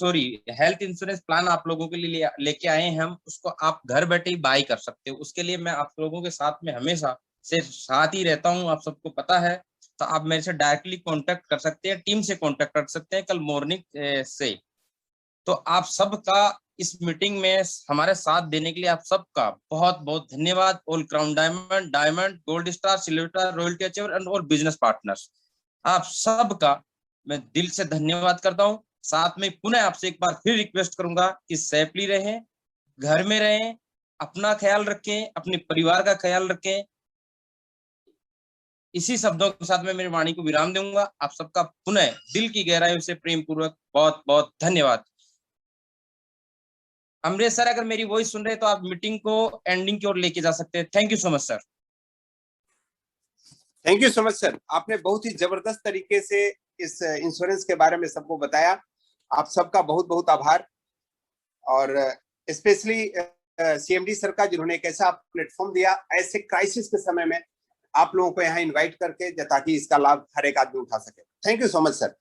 हेल्थ इंश्योरेंस प्लान आप लोगों के लिए लेके आए हैं हम, उसको आप घर बैठे ही बाय कर सकते हो। उसके लिए मैं आप लोगों के साथ में हमेशा से साथ ही रहता हूँ, आप सबको पता है। तो आप मेरे से डायरेक्टली कांटेक्ट कर सकते हैं, टीम से कांटेक्ट कर सकते हैं कल मॉर्निंग से। तो आप सबका इस मीटिंग में हमारे साथ देने के लिए आप सबका बहुत बहुत धन्यवाद। All crown diamond, diamond, gold star, silver star, royalty achiever and all business partners, आप सबका मैं दिल से धन्यवाद करता हूं। साथ में पुनः आपसे एक बार फिर रिक्वेस्ट करूंगा कि सेफली रहें, घर में रहें, अपना ख्याल रखें, अपने परिवार का ख्याल रखें। इसी शब्दों के साथ मैं मेरी वाणी को विराम दूंगा। आप सबका पुनः दिल की गहराइयों से प्रेम पूर्वक बहुत बहुत धन्यवाद। अमरीश सर, अगर मेरी वॉइस सुन रहे हैं तो आप मीटिंग को एंडिंग की ओर लेके जा सकते हैं। Thank you so much sir.
Thank you so much sir, आपने बहुत ही जबरदस्त तरीके से इस इंश्योरेंस के बारे में सबको बताया। आप सबका बहुत बहुत आभार। और स्पेशली सीएमडी सर का, जिन्होंने एक ऐसा प्लेटफॉर्म दिया ऐसे क्राइसिस के समय में आप लोगों को यहाँ इनवाइट करके, ताकि इसका लाभ हर एक आदमी उठा सके। Thank you so much sir.